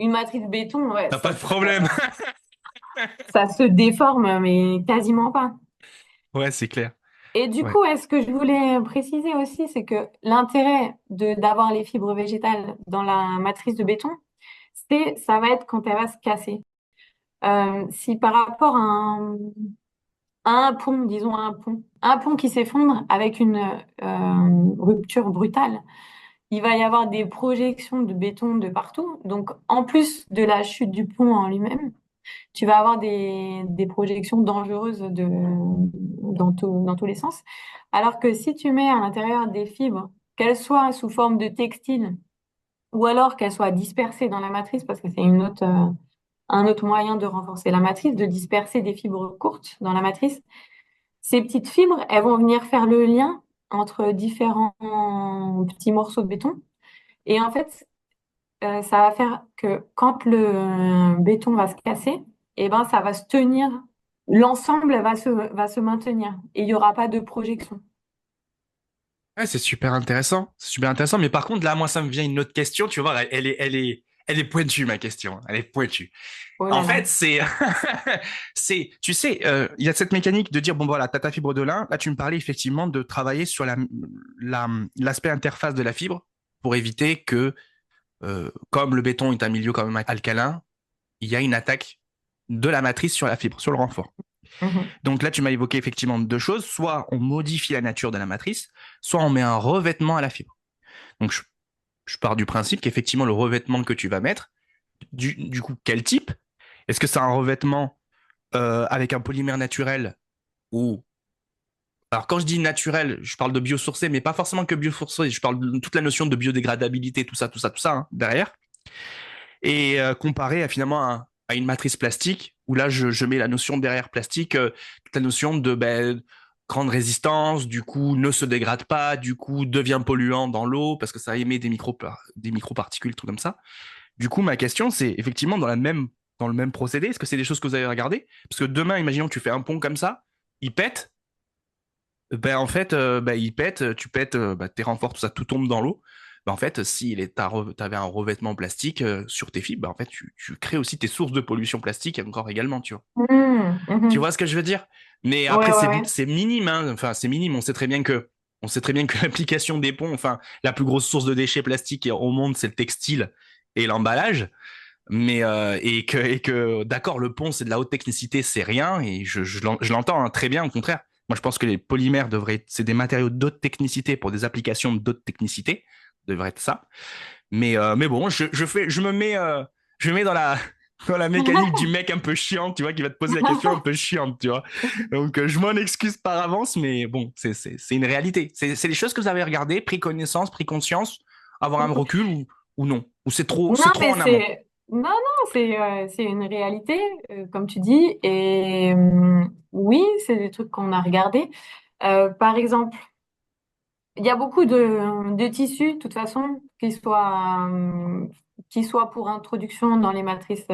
Une matrice béton, ouais, T'as pas de problème. ça se déforme, mais quasiment pas. Ouais, c'est clair. Et du Ouais. coup, est-ce que je voulais préciser aussi, c'est que l'intérêt d'avoir les fibres végétales dans la matrice de béton, ça va être quand elle va se casser. Si par rapport à un pont, disons un pont qui s'effondre avec une rupture brutale, il va y avoir des projections de béton de partout. Donc, en plus de la chute du pont en lui-même, tu vas avoir des projections dangereuses dans tous les sens. Alors que si tu mets à l'intérieur des fibres, qu'elles soient sous forme de textile ou alors qu'elles soient dispersées dans la matrice, parce que c'est un autre moyen de renforcer la matrice, de disperser des fibres courtes dans la matrice, ces petites fibres, elles vont venir faire le lien entre différents petits morceaux de béton. Et en fait, ça va faire que quand le béton va se casser, eh ben, ça va se tenir, l'ensemble va se maintenir et il n'y aura pas de projection. Ouais, c'est super intéressant. C'est super intéressant. Mais par contre, là, moi, ça me vient une autre question. Tu vois, elle est pointue, ma question. Elle est pointue. Oh En là fait, là. tu sais, il y a cette mécanique de dire, bon, voilà, t'as ta fibre de lin. Là, tu me parlais effectivement de travailler sur l'aspect interface de la fibre pour éviter que, comme le béton est un milieu quand même alcalin, il y a une attaque de la matrice sur la fibre, sur le renfort. Mhm. Donc là, tu m'as évoqué effectivement deux choses. Soit on modifie la nature de la matrice, soit on met un revêtement à la fibre. Donc, je pars du principe qu'effectivement, le revêtement que tu vas mettre, du coup, quel type? Est-ce que c'est un revêtement avec un polymère naturel ou... Alors, quand je dis naturel, je parle de biosourcé, mais pas forcément que biosourcé. Je parle de toute la notion de biodégradabilité, tout ça, hein, derrière. Et comparé à finalement à une matrice plastique, où là, je mets la notion derrière plastique, toute la notion de grande résistance, du coup, ne se dégrade pas, du coup, devient polluant dans l'eau, parce que ça émet des microparticules, tout comme ça. Du coup, ma question, c'est effectivement dans le même procédé, est-ce que c'est des choses que vous avez regardées? Parce que demain, imaginons que tu fais un pont comme ça, il pète, ben en fait, il pète, tu pètes, tes renforts, tout ça, tout tombe dans l'eau. Ben, en fait, si t'avais un revêtement plastique sur tes fibres, ben, en fait, tu crées aussi tes sources de pollution plastique encore également, tu vois. Mhm. Tu Mhm. vois ce que je veux dire? Mais Ouais, après, ouais, ouais. c'est minime, hein. Enfin, c'est minime. On sait très bien que l'application des ponts, enfin, la plus grosse source de déchets plastiques au monde, c'est le textile et l'emballage. Mais et que d'accord, le pont c'est de la haute technicité, c'est rien et je l'entends hein, très bien. Au contraire, moi je pense que les polymères c'est des matériaux d'autre technicité pour des applications d'autre technicité, devrait être ça. Mais bon, je me mets dans la dans la mécanique du mec un peu chiant, tu vois, qui va te poser la question un peu chiante, tu vois. Donc je m'en excuse par avance, mais bon, c'est une réalité. C'est des choses que vous avez regardées, pris connaissance, pris conscience, avoir un recul ou non, ou Non, c'est trop mais en amont. c'est une réalité, comme tu dis. Et oui, c'est des trucs qu'on a regardés. Par exemple, il y a beaucoup de tissus, de toute façon, qui soient pour introduction dans les matrices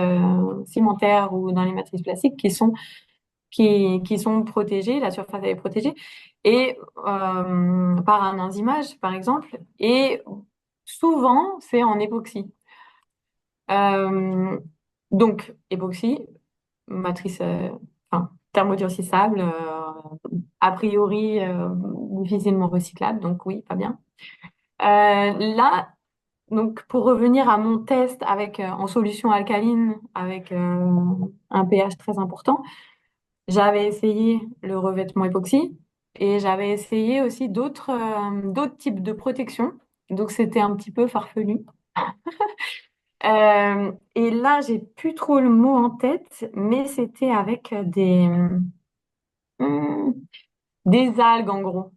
cimentaires ou dans les matrices plastiques, qui sont protégés, la surface elle est protégée, et par un enzymage, par exemple. Et souvent, c'est en époxy. Euh, donc, époxy, matrice, enfin, thermodurcissable, a priori difficilement recyclable, donc oui, pas bien. Là, donc pour revenir à mon test avec en solution alcaline avec un pH très important, j'avais essayé le revêtement époxy et j'avais essayé aussi d'autres types de protection. Donc c'était un petit peu farfelu. Et là, j'ai plus trop le mot en tête, mais c'était avec hum, des algues en gros.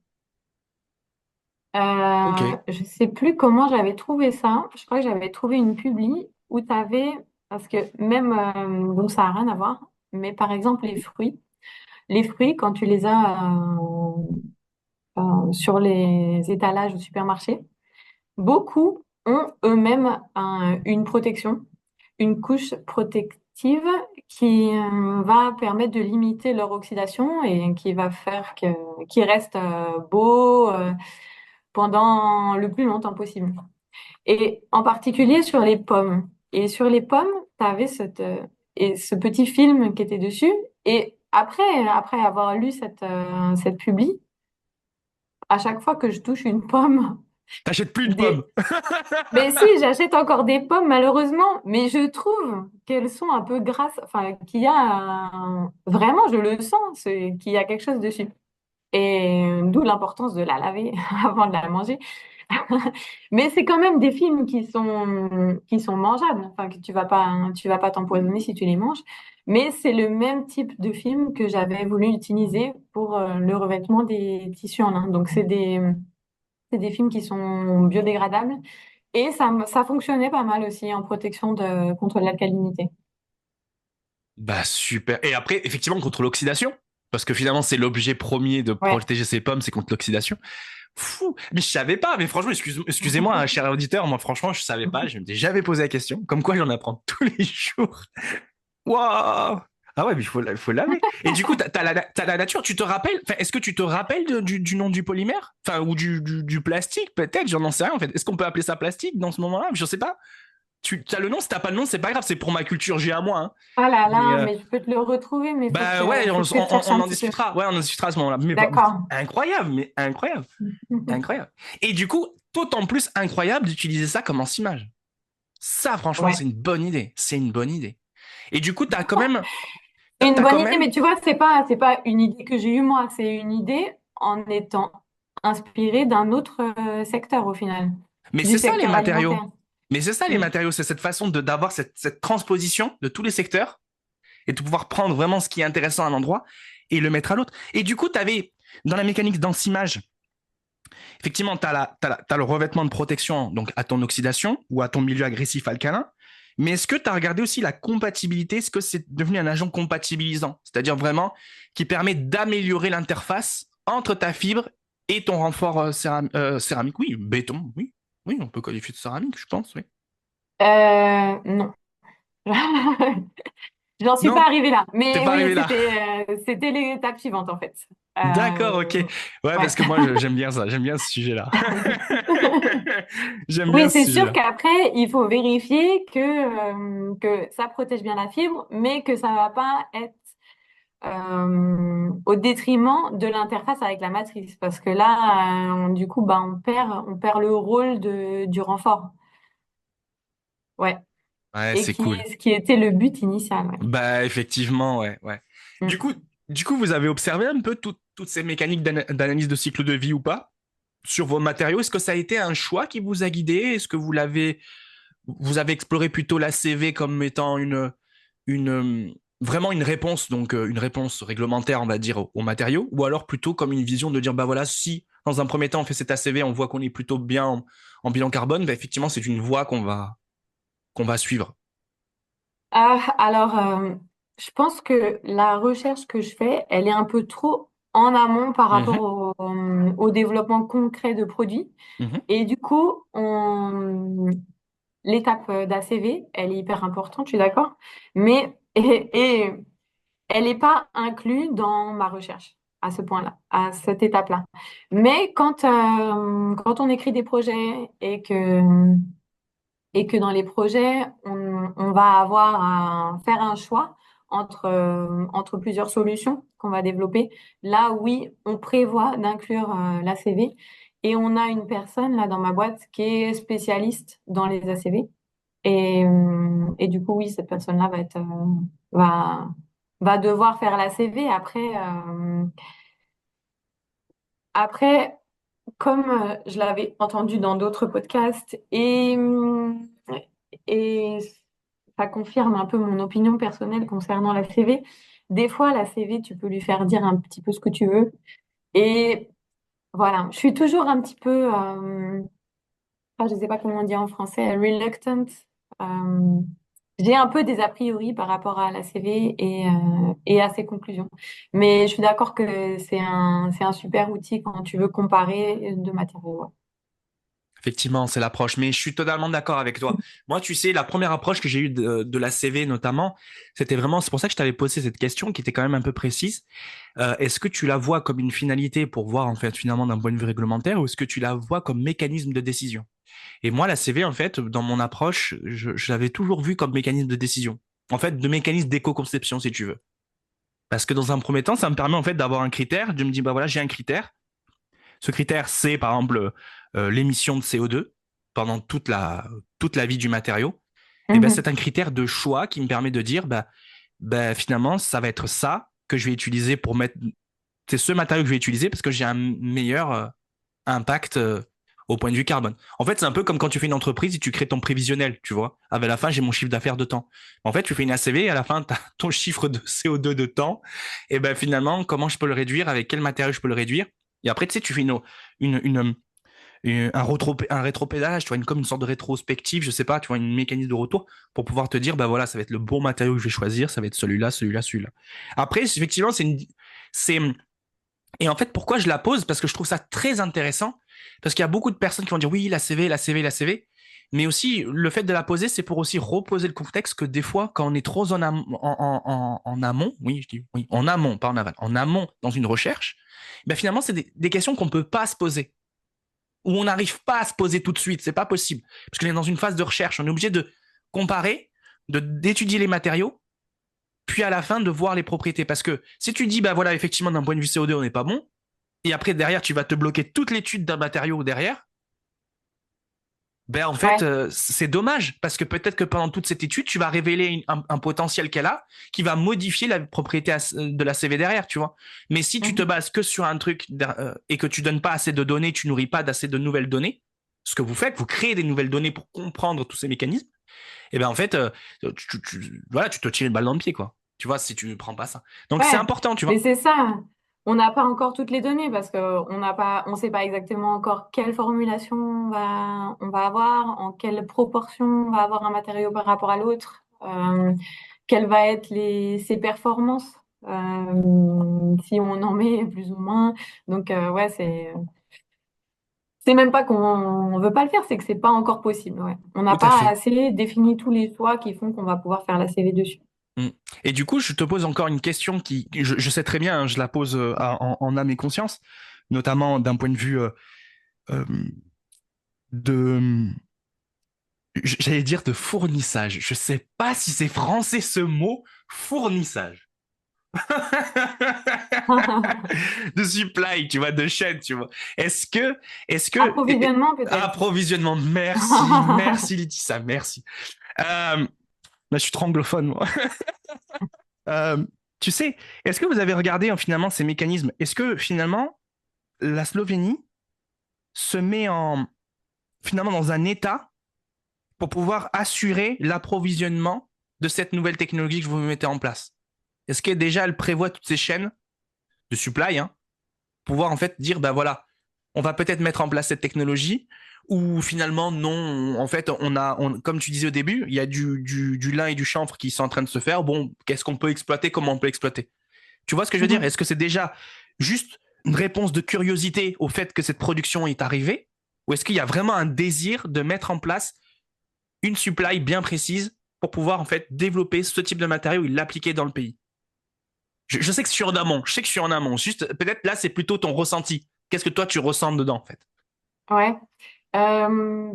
Ok. Je sais plus comment j'avais trouvé ça. Je crois que j'avais trouvé une publi où tu avais, parce que même, donc ça n'a rien à voir, mais par exemple les fruits quand tu les as sur les étalages au supermarché, beaucoup ont eux-mêmes une protection, une couche protective qui va permettre de limiter leur oxydation et qui va faire qu'ils restent beaux pendant le plus longtemps possible. Et en particulier sur les pommes. Et sur les pommes, tu avais ce petit film qui était dessus. Et après avoir lu cette publi, à chaque fois que je touche une pomme, T'achètes plus de pommes. des... Mais si, j'achète encore des pommes malheureusement, mais je trouve qu'elles sont un peu grasses, enfin qu'il y a vraiment, je le sens, qu'il y a quelque chose dessus. Et d'où l'importance de la laver avant de la manger. Mais c'est quand même des films qui sont mangeables, enfin que tu vas pas t'empoisonner si tu les manges. Mais c'est le même type de film que j'avais voulu utiliser pour le revêtement des tissus en lin. Donc c'est des films qui sont biodégradables et ça fonctionnait pas mal aussi en protection contre l'alcalinité. Bah super. Et après, effectivement, contre l'oxydation, parce que finalement, c'est l'objet premier de Ouais. protéger ses pommes, c'est contre l'oxydation. Fou. Mais je savais pas. Mais franchement, excusez-moi, hein, cher auditeur. Moi, franchement, je savais pas. Je m'étais jamais posé la question. Comme quoi, j'en apprends tous les jours. Waouh. Ah ouais, mais il faut laver. Et du coup, t'as la nature. Tu te rappelles, enfin, est-ce que tu te rappelles du nom du polymère? Enfin, ou du plastique, peut-être, j'en sais rien, en fait. Est-ce qu'on peut appeler ça plastique dans ce moment-là? Je sais pas. Tu as le nom, si t'as pas le nom, c'est pas grave, c'est pour ma culture G à moi, hein. Ah là Mais, là, mais je peux te le retrouver, mais bah ouais, on, faut que tu cherches on un en petit peu. discutera. Ouais, on en discutera à ce moment-là. Mais D'accord. incroyable, mais incroyable. Incroyable. Et du coup, d'autant plus incroyable d'utiliser ça comme ensimage. Ça, franchement, Ouais. c'est une bonne idée. C'est une bonne idée. Et du coup, t'as quand même, Une t'as bonne quand idée, même, mais tu vois, c'est pas une idée que j'ai eue moi, c'est une idée en étant inspirée d'un autre secteur au final, mais du c'est ça les secteur matériaux. alimentaire. Mais c'est ça les Mm. matériaux, c'est cette façon d'avoir cette transposition de tous les secteurs et de pouvoir prendre vraiment ce qui est intéressant à un endroit et le mettre à l'autre. Et du coup, t'avais, dans la mécanique d'ensimage, effectivement, t'as le revêtement de protection donc à ton oxydation ou à ton milieu agressif alcalin. Mais est-ce que tu as regardé aussi la compatibilité? Est-ce que c'est devenu un agent compatibilisant? C'est-à-dire vraiment qui permet d'améliorer l'interface entre ta fibre et ton renfort céramique? Oui, béton, oui. Oui, on peut qualifier de céramique, je pense, oui. Non. J'en suis pas Non, arrivée là, t'es mais pas oui, arrivé là. c'était l'étape suivante en fait. D'accord, ok. Euh, Ouais, ouais. parce que moi, j'aime bien ça. J'aime bien ce sujet-là. J'aime bien Oui, ce c'est sûr sujet-là. qu'après, il faut vérifier que ça protège bien la fibre, mais que ça va pas être au détriment de l'interface avec la matrice, parce que là, du coup, bah, on perd le rôle du renfort. Ouais. Ouais, Et c'est cool. ce qui était le but initial. Ouais. Bah, effectivement, ouais, ouais. Du Mm. coup, du coup, vous avez observé un peu toutes ces mécaniques d'analyse de cycle de vie ou pas sur vos matériaux? Est-ce que ça a été un choix qui vous a guidé? Est-ce que vous avez exploré plutôt la CV comme étant vraiment une réponse, donc une réponse réglementaire, on va dire, aux matériaux, ou alors plutôt comme une vision de dire, bah voilà, si dans un premier temps on fait cet ACV, on voit qu'on est plutôt bien en bilan carbone, bah effectivement c'est une voie qu'on va suivre. Alors, je pense que la recherche que je fais, elle est un peu trop en amont par rapport Mhm, au développement concret de produits. mhm. Et du coup, l'étape d'ACV, elle est hyper importante, je suis d'accord, mais et elle n'est pas inclue dans ma recherche à ce point-là, à cette étape-là. Mais quand on écrit des projets et que dans les projets, on va avoir à faire un choix entre plusieurs solutions qu'on va développer. Là, oui, on prévoit d'inclure l'ACV et on a une personne là dans ma boîte qui est spécialiste dans les ACV. Et du coup, oui, cette personne-là va, va devoir faire l'ACV. Après, comme je l'avais entendu dans d'autres podcasts, et ça confirme un peu mon opinion personnelle concernant la CV. Des fois, la CV, tu peux lui faire dire un petit peu ce que tu veux. Et voilà, je suis toujours un petit peu, je ne sais pas comment on dit en français, reluctant. Euh, j'ai un peu des a priori par rapport à la CV et à ses conclusions. Mais je suis d'accord que c'est un super outil quand tu veux comparer de matériaux. Ouais. Effectivement, c'est l'approche, mais je suis totalement d'accord avec toi. Moi, tu sais, la première approche que j'ai eue de la CV notamment, c'était vraiment, c'est pour ça que je t'avais posé cette question qui était quand même un peu précise. Est-ce que tu la vois comme une finalité pour voir en fait finalement d'un point de vue réglementaire ou est-ce que tu la vois comme mécanisme de décision? Et moi, la CV, en fait, dans mon approche, je l'avais toujours vu comme mécanisme de décision. En fait, de mécanisme d'éco-conception, si tu veux. Parce que dans un premier temps, ça me permet en fait d'avoir un critère, de me dire, bah voilà, j'ai un critère. Ce critère, c'est par exemple l'émission de CO2 pendant toute la vie du matériau. Et ben, c'est Mhm. un critère de choix qui me permet de dire, bah, finalement, ça va être ça que je vais utiliser pour mettre. C'est ce matériau que je vais utiliser parce que j'ai un meilleur impact au point de vue carbone. En fait, c'est un peu comme quand tu fais une entreprise et tu crées ton prévisionnel, tu vois. À la fin, j'ai mon chiffre d'affaires de temps. En fait, tu fais une ACV et à la fin, tu as ton chiffre de CO2 de temps. Et ben finalement, comment je peux le réduire, avec quel matériau je peux le réduire. Et après, tu sais, tu fais un rétropédalage, tu vois, comme une sorte de rétrospective, je sais pas, tu vois, une mécanisme de retour pour pouvoir te dire, bah voilà, ça va être le bon matériau que je vais choisir, ça va être celui-là, celui-là, celui-là. Après, effectivement, c'est, et en fait, pourquoi je la pose? Parce que je trouve ça très intéressant. Parce qu'il y a beaucoup de personnes qui vont dire oui, la CV, la CV, la CV. Mais aussi, le fait de la poser, c'est pour aussi reposer le contexte que des fois, quand on est trop en amont, oui, je dis oui, en amont, pas en aval, en amont dans une recherche, ben finalement, c'est des questions qu'on ne peut pas se poser. Ou on n'arrive pas à se poser tout de suite. C'est pas possible. Parce qu'on est dans une phase de recherche. On est obligé de comparer, d'étudier les matériaux, puis à la fin de voir les propriétés. Parce que si tu dis, bah voilà, effectivement, d'un point de vue CO2, on n'est pas bon, et après derrière tu vas te bloquer toute l'étude d'un matériau derrière, ben en fait Ouais. c'est dommage parce que peut-être que pendant toute cette étude tu vas révéler un potentiel qu'elle a qui va modifier la propriété de la CV derrière, tu vois. Mais si tu te Mhm. bases que sur un truc et que tu donnes pas assez de données, tu nourris pas d'assez de nouvelles données, ce que vous faites, vous créez des nouvelles données pour comprendre tous ces mécanismes, et ben en fait voilà, tu te tires une balle dans le pied quoi. Tu vois, si tu ne prends pas ça. Donc c'est Ouais, important, tu mais vois. c'est ça. On n'a pas encore toutes les données parce que on sait pas exactement encore quelle formulation on va avoir, en quelle proportion on va avoir un matériau par rapport à l'autre, quelles va être ses performances, si on en met plus ou moins. Donc, ouais, c'est même pas qu'on veut pas le faire, c'est que c'est pas encore possible. Ouais. On n'a Tout à pas fait. assez défini tous les choix qui font qu'on va pouvoir faire la CV dessus. Mm. Et du coup, je te pose encore une question qui, je sais très bien, hein, je la pose en âme et conscience, notamment d'un point de vue euh, de, j'allais dire de fournissage. Je sais pas si c'est français ce mot, fournissage. De supply, tu vois, de chaîne, tu vois. Est-ce que, Approvisionnement peut-être. approvisionnement, merci, merci Laetitia, merci. Là, je suis trop anglophone, moi. Euh, tu sais, est-ce que vous avez regardé finalement ces mécanismes? Est-ce que finalement la Slovénie se met finalement dans un état pour pouvoir assurer l'approvisionnement de cette nouvelle technologie que vous mettez en place? Est-ce que déjà elle prévoit toutes ces chaînes de supply, hein, pour pouvoir en fait dire, ben voilà, on va peut-être mettre en place cette technologie ou finalement non, en fait comme tu disais au début, il y a du lin et du chanvre qui sont en train de se faire. Bon, qu'est-ce qu'on peut exploiter, comment on peut exploiter? Tu vois ce que je veux dire? Mhm. Est-ce que c'est déjà juste une réponse de curiosité au fait que cette production est arrivée? Ou est-ce qu'il y a vraiment un désir de mettre en place une supply bien précise pour pouvoir en fait développer ce type de matériau et l'appliquer dans le pays? Je sais que je suis en amont, je sais que je suis en amont. Juste, peut-être là, c'est plutôt ton ressenti. Qu'est-ce que toi, tu ressens dedans, en fait? Ouais. Euh,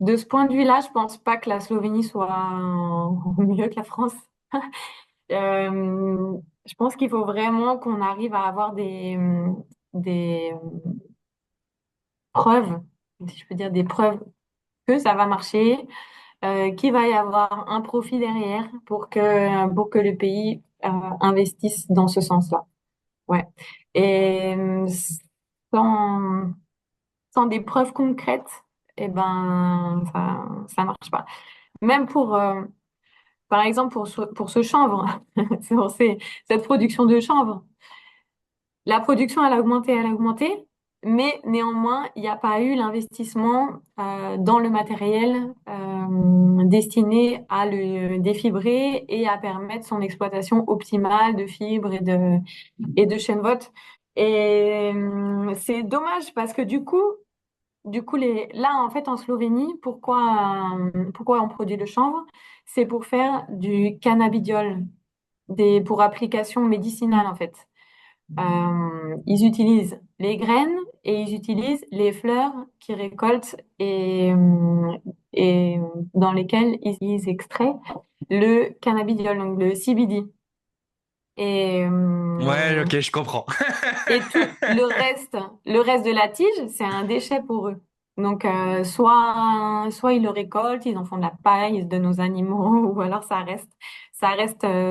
de ce point de vue-là, je pense pas que la Slovénie soit mieux que la France. Je pense qu'il faut vraiment qu'on arrive à avoir des preuves, si je peux dire des preuves que ça va marcher, qu'il va y avoir un profit derrière pour que le pays investisse dans ce sens-là. Ouais. Et sans, sans des preuves concrètes, eh ben, ça marche pas. Même par exemple, pour ce chanvre, cette production de chanvre, la production, elle a augmenté, mais néanmoins, il n'y a pas eu l'investissement dans le matériel destiné à le défibrer et à permettre son exploitation optimale de fibres et de chaînes-votes. Et c'est dommage parce que du coup, là, en fait, en Slovénie, pourquoi on produit le chanvre? C'est pour faire du cannabidiol, pour application médicinale, en fait. Ils utilisent les graines et ils utilisent les fleurs qu'ils récoltent et dans lesquelles ils extraient le cannabidiol, donc le CBD. Et, Ouais, ok, je comprends. et tout le reste de la tige, c'est un déchet pour eux. Donc, soit ils le récoltent, ils en font de la paille, ils se donnent aux animaux, ou alors ça reste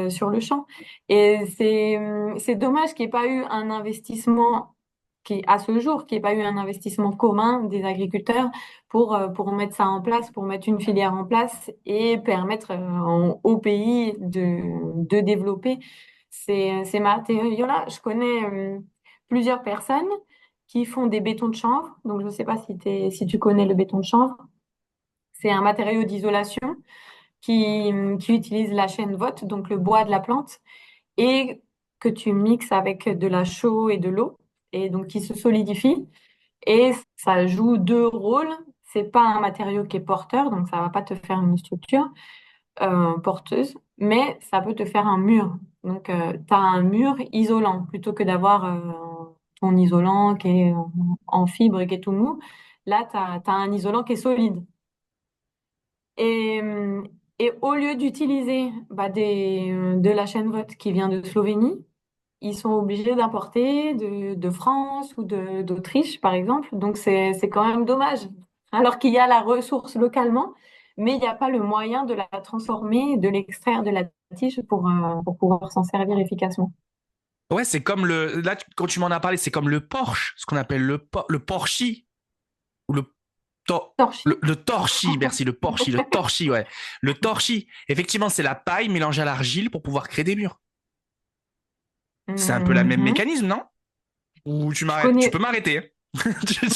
sur le champ. Et c'est dommage qu'il n'y ait pas eu un investissement à ce jour, qu'il n'y ait pas eu un investissement commun des agriculteurs pour mettre ça en place, pour mettre une filière en place et permettre au pays de développer ces matériaux-là. Je connais plusieurs personnes qui font des bétons de chanvre. Donc, je ne sais pas si tu connais le béton de chanvre. C'est un matériau d'isolation qui utilise la chaîne vote, donc le bois de la plante, et que tu mixes avec de la chaux et de l'eau, et donc qui se solidifie. Et ça joue deux rôles. C'est pas un matériau qui est porteur, donc ça va pas te faire une structure porteuse, mais ça peut te faire un mur. Donc, tu as un mur isolant plutôt que d'avoir ton isolant qui est en fibre et qui est tout mou. Là, tu as un isolant qui est solide. Et, euh, et au lieu d'utiliser de la chaîne vote qui vient de Slovénie, ils sont obligés d'importer de France ou d'Autriche, par exemple. Donc, c'est quand même dommage. Alors qu'il y a la ressource localement, mais il n'y a pas le moyen de la transformer, de l'extraire de la tige pour pouvoir s'en servir efficacement. Ouais, c'est comme là, quand tu m'en as parlé, c'est comme le Porsche, ce qu'on appelle le Porsche ou to- Torchis? le torchis, merci, le torchis, ouais. Le torchis, effectivement, c'est la paille mélangée à l'argile pour pouvoir créer des murs. C'est un peu le même Mhm. mécanisme, non? Ou tu Je m'arrêtes, tu peux connais. m'arrêter, hein.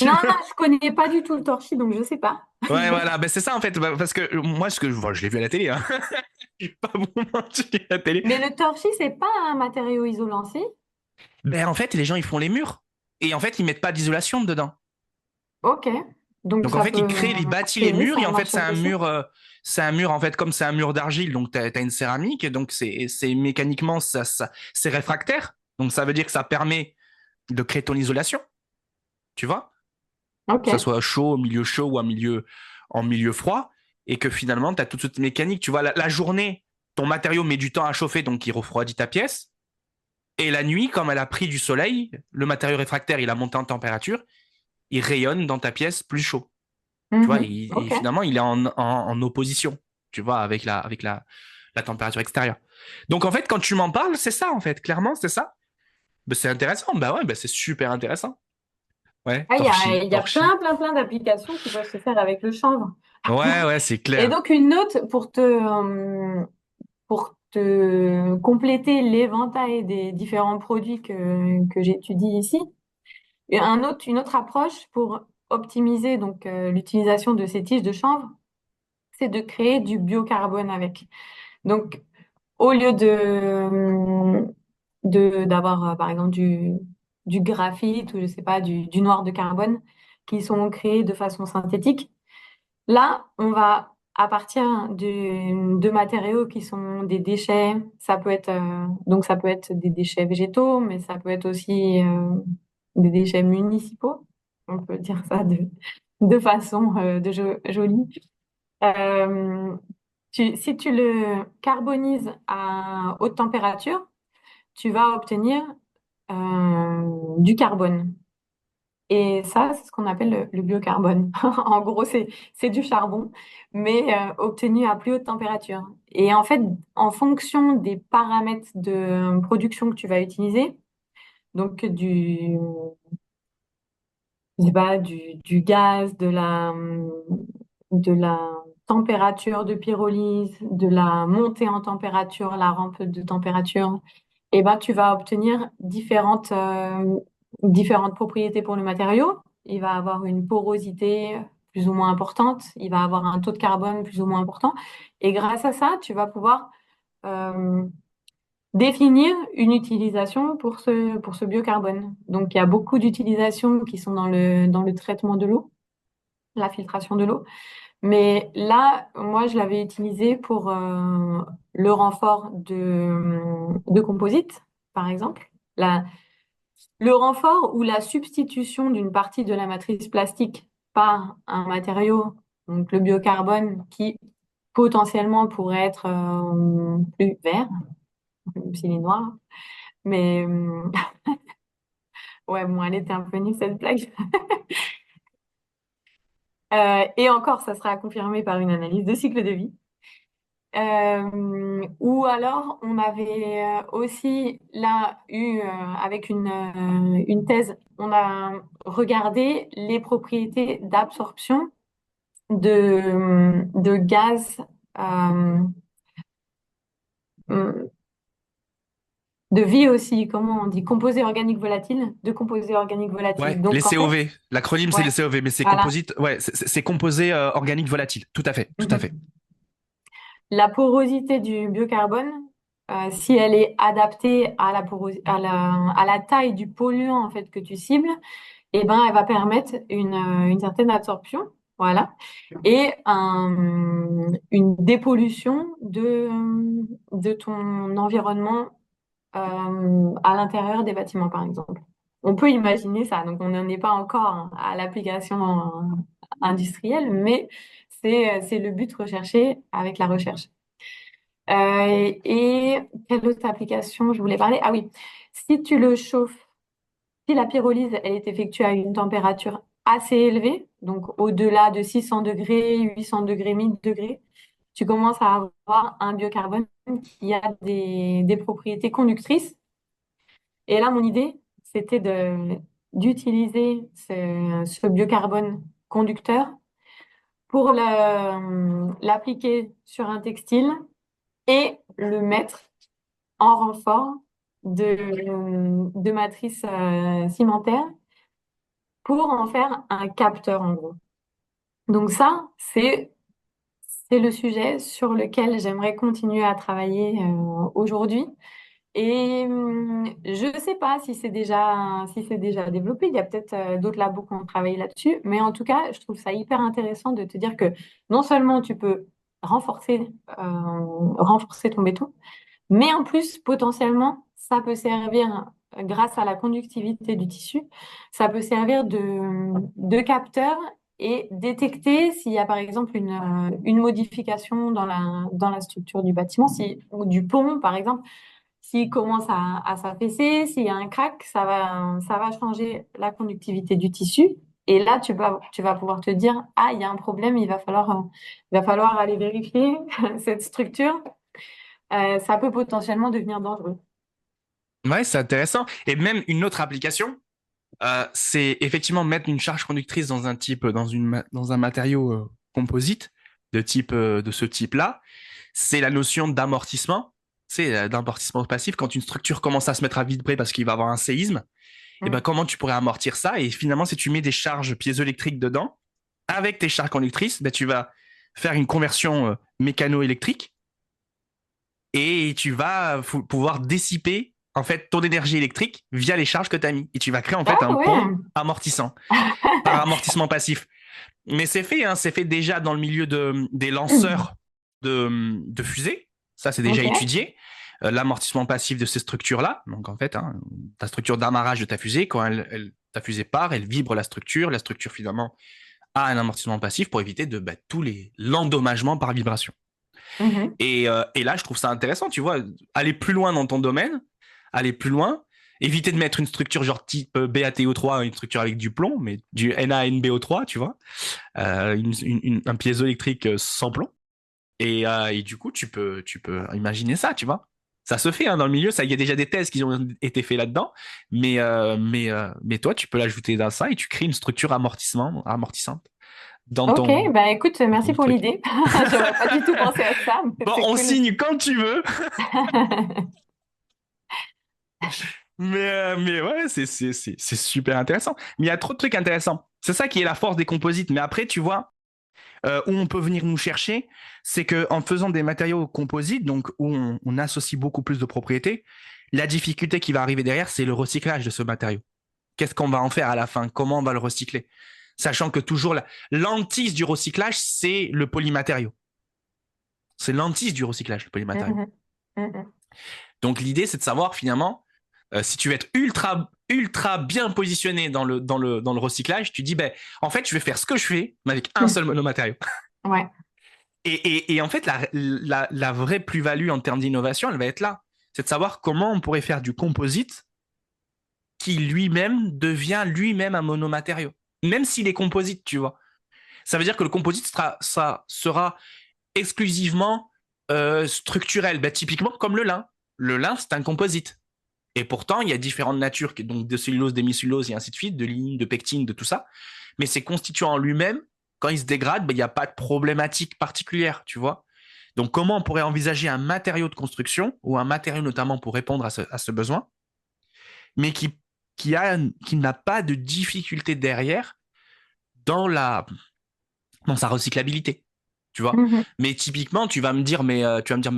Non, non, je connais pas du tout le torchis, donc je sais pas. Ouais, voilà, ben c'est ça en fait, parce que moi, je l'ai vu à la télé, hein. Je vais pas vous mentir à la télé. Mais le torchis, c'est pas un matériau isolant, si? Ben en fait, les gens ils font les murs et en fait ils mettent pas d'isolation dedans. Ok. Donc Donc en ça fait, peut ils bâtissent les marcher, murs et ça en fait marche aussi. c'est un mur en fait comme c'est un mur d'argile, donc t'as une céramique, donc c'est mécaniquement c'est réfractaire, donc ça veut dire que ça permet de créer ton isolation, tu vois, Ok. que ça soit chaud, au milieu chaud ou en milieu froid, et que finalement t'as toute cette mécanique, tu vois, la journée, ton matériau met du temps à chauffer, donc il refroidit ta pièce, et la nuit, comme elle a pris du soleil, le matériau réfractaire il a monté en température, il rayonne dans ta pièce plus chaud. Tu vois, Mhm. et Ok. finalement, il est en opposition, tu vois, avec la température extérieure. Donc, en fait, quand tu m'en parles, c'est ça, en fait, clairement, c'est ça. Ben, c'est intéressant, bah ouais, ben, c'est super intéressant. Ouais, Ah, torchis, il y a torchis. plein, plein, plein d'applications qui peuvent se faire avec le chanvre. Ouais, ouais, c'est Et clair. donc, une note pour te compléter l'éventail des différents produits que j'étudie ici. Et une autre approche pour optimiser donc l'utilisation de ces tiges de chanvre, c'est de créer du biocarbone avec. Donc, au lieu d'avoir par exemple du graphite ou je sais pas du noir de carbone qui sont créés de façon synthétique, là on va à partir de matériaux qui sont des déchets, ça peut être des déchets végétaux, mais ça peut être aussi des déchets municipaux, on peut dire ça de façon jolie. Euh, si tu le carbonises à haute température, tu vas obtenir du carbone. Et ça, c'est ce qu'on appelle le biocarbone. En gros, c'est du charbon, mais obtenu à plus haute température. Et en fait, en fonction des paramètres de production que tu vas utiliser, donc je sais pas, du gaz, de la température de pyrolyse, de la montée en température, la rampe de température, et ben, tu vas obtenir différentes propriétés pour le matériau. Il va avoir une porosité plus ou moins importante, il va avoir un taux de carbone plus ou moins important. Et grâce à ça, tu vas pouvoir euh, définir une utilisation pour ce biocarbone. Donc, il y a beaucoup d'utilisations qui sont dans le traitement de l'eau, la filtration de l'eau. Mais là, moi, je l'avais utilisé pour le renfort de composite, par exemple. Le renfort ou la substitution d'une partie de la matrice plastique par un matériau, donc le biocarbone, qui potentiellement pourrait être plus vert, même s'il est noir. Mais ouais, bon, elle était un peu nulle cette blague. Et encore, ça sera confirmé par une analyse de cycle de vie. Ou alors, on avait aussi là eu, avec une thèse, on a regardé les propriétés d'absorption de gaz, euh, de vie aussi, comment on dit, composés organiques volatiles, de composés organiques volatiles. Ouais, les Donc, en fait, COV. L'acronyme, c'est ouais, les COV, mais c'est voilà. composite. Ouais, c'est composé organique volatile. Tout à fait, tout à fait. Mhm. La porosité du biocarbone, si elle est adaptée à à la taille du polluant en fait que tu cibles, eh ben, elle va permettre une certaine absorption, voilà, et une dépollution de ton environnement à l'intérieur des bâtiments, par exemple. On peut imaginer ça, donc on n'en est pas encore à l'application industrielle, mais c'est le but recherché avec la recherche. Et quelle autre application je voulais parler? Ah oui, si tu le chauffes, si la pyrolyse elle est effectuée à une température assez élevée, donc au-delà de 600 degrés, 800 degrés, 1000 degrés, tu commences à avoir un biocarbone qui a des propriétés conductrices. Et là, mon idée, c'était d'utiliser ce biocarbone conducteur pour l'appliquer sur un textile et le mettre en renfort de matrice cimentaire pour en faire un capteur en gros. Donc ça, c'est le sujet sur lequel j'aimerais continuer à travailler aujourd'hui. Et je ne sais pas si c'est déjà développé. Il y a peut-être d'autres labos qui ont travaillé là-dessus. Mais en tout cas, je trouve ça hyper intéressant de te dire que non seulement tu peux renforcer ton béton, mais en plus, potentiellement, ça peut servir, grâce à la conductivité du tissu, ça peut servir de capteur et détecter s'il y a par exemple une modification dans la structure du bâtiment, si, ou du pont par exemple, s'il commence à s'affaisser, s'il y a un crack, ça va changer la conductivité du tissu. Et là, tu vas pouvoir te dire, ah, il y a un problème, il va falloir aller vérifier cette structure. Ça peut potentiellement devenir dangereux. Ouais, c'est intéressant. Et même une autre application, c'est effectivement mettre une charge conductrice dans un type, dans un matériau composite de ce type-là. C'est la notion d'amortissement. C'est d'amortissement passif. Quand une structure commence à se mettre à vibrer parce qu'il va y avoir un séisme, et ben Mm. comment tu pourrais amortir ça? Et finalement, si tu mets des charges piézoélectriques dedans, avec tes charges conductrices, ben, tu vas faire une conversion mécano-électrique et tu vas pouvoir dissiper en fait ton énergie électrique via les charges que tu as mis. Et tu vas créer en Ah fait un pont ouais. amortissant par amortissement passif. Mais c'est fait déjà dans le milieu des lanceurs de fusées. Ça, c'est déjà Ok. étudié. L'amortissement passif de ces structures-là. Donc, en fait, hein, ta structure d'amarrage de ta fusée, quand ta fusée part, elle vibre la structure. La structure, finalement, a un amortissement passif pour éviter tous l'endommagement par vibration. Mhm. Et là, je trouve ça intéressant, tu vois, aller plus loin dans ton domaine, aller plus loin, éviter de mettre une structure genre type BaTO3, une structure avec du plomb, mais du NaNBO3, tu vois, un piézoélectrique sans plomb. Et du coup, tu peux imaginer ça, tu vois. Ça se fait hein, dans le milieu, ça, il y a déjà des thèses qui ont été faites là-dedans, mais toi, tu peux l'ajouter dans ça et tu crées une structure amortissante dans Ok, bah écoute, dans merci ton pour truc. l'idée. J'aurais pas du tout pensé à ça, mais Bon, c'est on cool. signe quand tu veux, mais ouais, c'est super intéressant. Mais il y a trop de trucs intéressants. C'est ça qui est la force des composites. Mais après, tu vois, où on peut venir nous chercher, c'est que en faisant des matériaux composites, donc où on associe beaucoup plus de propriétés, la difficulté qui va arriver derrière, c'est le recyclage de ce matériau. Qu'est-ce qu'on va en faire à la fin? Comment on va le recycler? Sachant que toujours l'antise du recyclage, c'est le polymatériau. C'est l'antise du recyclage, le polymatériau. Mhm, mhm. Donc l'idée, c'est de savoir finalement, si tu veux être ultra bien positionné dans le recyclage, tu dis, ben, en fait, je vais faire ce que je fais, mais avec un seul monomatériau. Ouais. Et en fait, la vraie plus-value en termes d'innovation, elle va être là. C'est de savoir comment on pourrait faire du composite qui lui-même devient lui-même un monomatériau. Même s'il est composite, tu vois. Ça veut dire que le composite sera exclusivement structurel. Ben, typiquement comme le lin. Le lin, c'est un composite. Et pourtant, il y a différentes natures, donc de cellulose, d'hémicellulose et ainsi de suite, de lignine, de pectine, de tout ça. Mais c'est constituant en lui-même, quand il se dégrade, ben, il n'y a pas de problématique particulière, tu vois. Donc, comment on pourrait envisager un matériau de construction, ou un matériau notamment pour répondre à ce besoin, mais qui n'a pas de difficulté derrière dans, dans sa recyclabilité, tu vois. Mhm. Mais typiquement, tu vas me dire, mais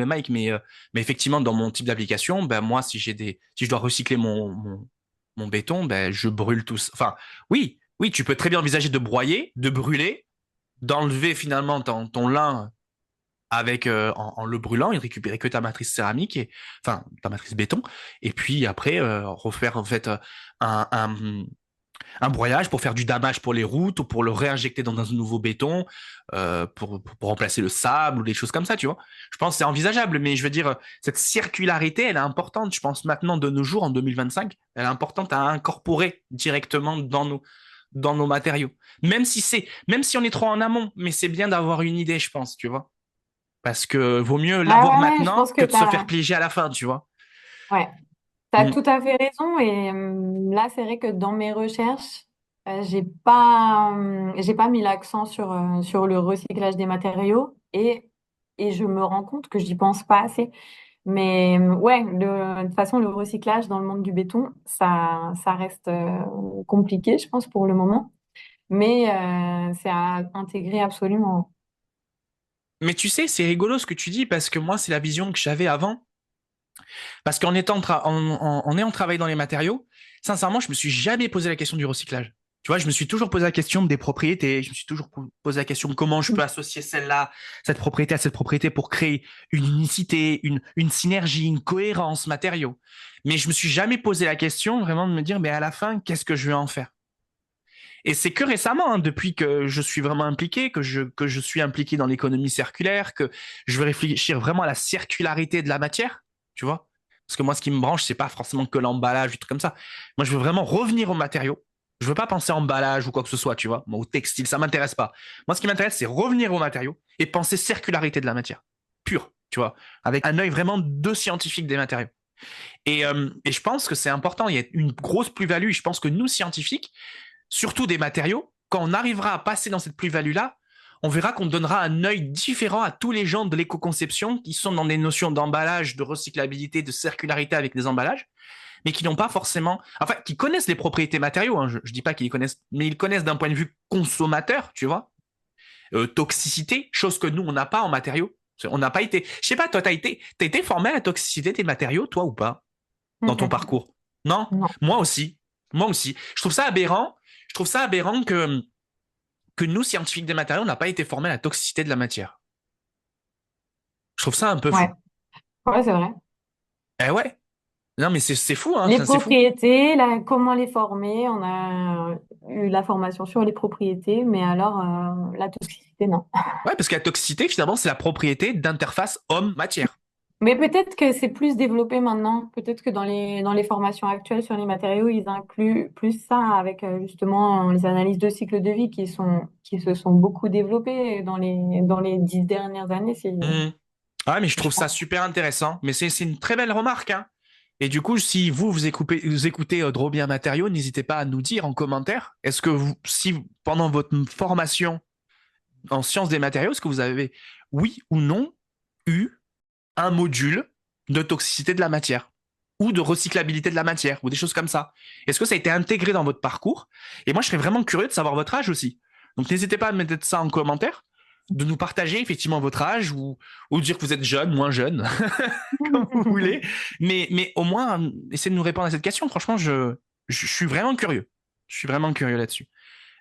Mike, mais effectivement, dans mon type d'application, ben moi, si je dois recycler mon béton, ben je brûle tout ça. Enfin, oui, tu peux très bien envisager de broyer, de brûler, d'enlever finalement ton lin avec en le brûlant et de récupérer que ta matrice céramique enfin ta matrice béton, et puis après refaire en fait un broyage pour faire du damage pour les routes ou pour le réinjecter dans un nouveau béton, pour remplacer le sable ou des choses comme ça, tu vois. Je pense que c'est envisageable, mais je veux dire, cette circularité, elle est importante, je pense, maintenant, de nos jours, en 2025, elle est importante à incorporer directement dans nos matériaux. Même si on est trop en amont, mais c'est bien d'avoir une idée, je pense, tu vois. Parce que vaut mieux Ouais, l'avoir ouais, ouais, je maintenant pense que que de se faire t'as, piéger à la fin, tu vois. ouais, t'as Mm. tout à fait raison. Et là, c'est vrai que dans mes recherches, j'ai pas mis l'accent sur le recyclage des matériaux et je me rends compte que j'y pense pas assez. Mais ouais, de toute façon, le recyclage dans le monde du béton, ça reste compliqué, je pense, pour le moment. Mais c'est à intégrer absolument. Mais tu sais, c'est rigolo ce que tu dis parce que moi, c'est la vision que j'avais avant. Parce qu'en étant en ayant travaillé dans les matériaux, sincèrement, je me suis jamais posé la question du recyclage. Tu vois, je me suis toujours posé la question des propriétés. Je me suis toujours posé la question de comment je peux associer celle-là, cette propriété à cette propriété pour créer une unicité, une synergie, une cohérence matériaux. Mais je me suis jamais posé la question vraiment de me dire, mais à la fin, qu'est-ce que je vais en faire? Et c'est que récemment, hein, depuis que je suis vraiment impliqué, que je suis impliqué dans l'économie circulaire, que je veux réfléchir vraiment à la circularité de la matière, tu vois. Parce que moi, ce qui me branche, c'est pas forcément que l'emballage, des trucs comme ça. Moi, je veux vraiment revenir aux matériaux. Je veux pas penser emballage ou quoi que ce soit, tu vois. Moi, au textile, ça m'intéresse pas. Moi, ce qui m'intéresse, c'est revenir aux matériaux et penser circularité de la matière. Pure, tu vois. Avec un œil vraiment de scientifique des matériaux. Et je pense que c'est important. Il y a une grosse plus-value. Je pense que nous, scientifiques, surtout des matériaux, quand on arrivera à passer dans cette plus-value-là, on verra qu'on donnera un œil différent à tous les gens de l'éco-conception qui sont dans des notions d'emballage, de recyclabilité, de circularité avec les emballages, mais qui n'ont pas forcément, enfin, qui connaissent les propriétés matériaux. Hein, je dis pas qu'ils les connaissent, mais ils connaissent d'un point de vue consommateur, tu vois, toxicité, chose que nous on n'a pas en matériaux. On n'a pas été, je sais pas, toi t'as été formé à la toxicité des matériaux, toi ou pas, dans ton Mm, parcours? Non, non. moi aussi, moi aussi. Je trouve ça aberrant. Je trouve ça aberrant que nous, scientifiques des matériaux, on n'a pas été formés à la toxicité de la matière. Je trouve ça un peu Ouais, fou. ouais, c'est vrai. Eh ouais. Non, mais c'est fou, hein. Les C'est fou. propriétés, comment les former, on a eu la formation sur les propriétés, mais alors la toxicité, non. Ouais, parce que la toxicité, finalement, c'est la propriété d'interface homme-matière. Mais peut-être que c'est plus développé maintenant. Peut-être que dans les formations actuelles sur les matériaux, ils incluent plus ça avec justement les analyses de cycle de vie qui se sont beaucoup développées dans les 10 dernières années. Mmh. Ah, mais je je trouve ça pense. super intéressant. Mais c'est une très belle remarque, hein. Et du coup, si vous écoutez Drobien Matériaux, n'hésitez pas à nous dire en commentaire, est-ce que vous, si pendant votre formation en sciences des matériaux, est-ce que vous avez, oui ou non, eu un module de toxicité de la matière ou de recyclabilité de la matière ou des choses comme ça? Est-ce que ça a été intégré dans votre parcours? Et moi, je serais vraiment curieux de savoir votre âge aussi. Donc, n'hésitez pas à mettre ça en commentaire, de nous partager effectivement votre âge ou dire que vous êtes jeune, moins jeune, comme vous voulez. Mais au moins, essayez de nous répondre à cette question. Franchement, je suis vraiment curieux. Je suis vraiment curieux là-dessus.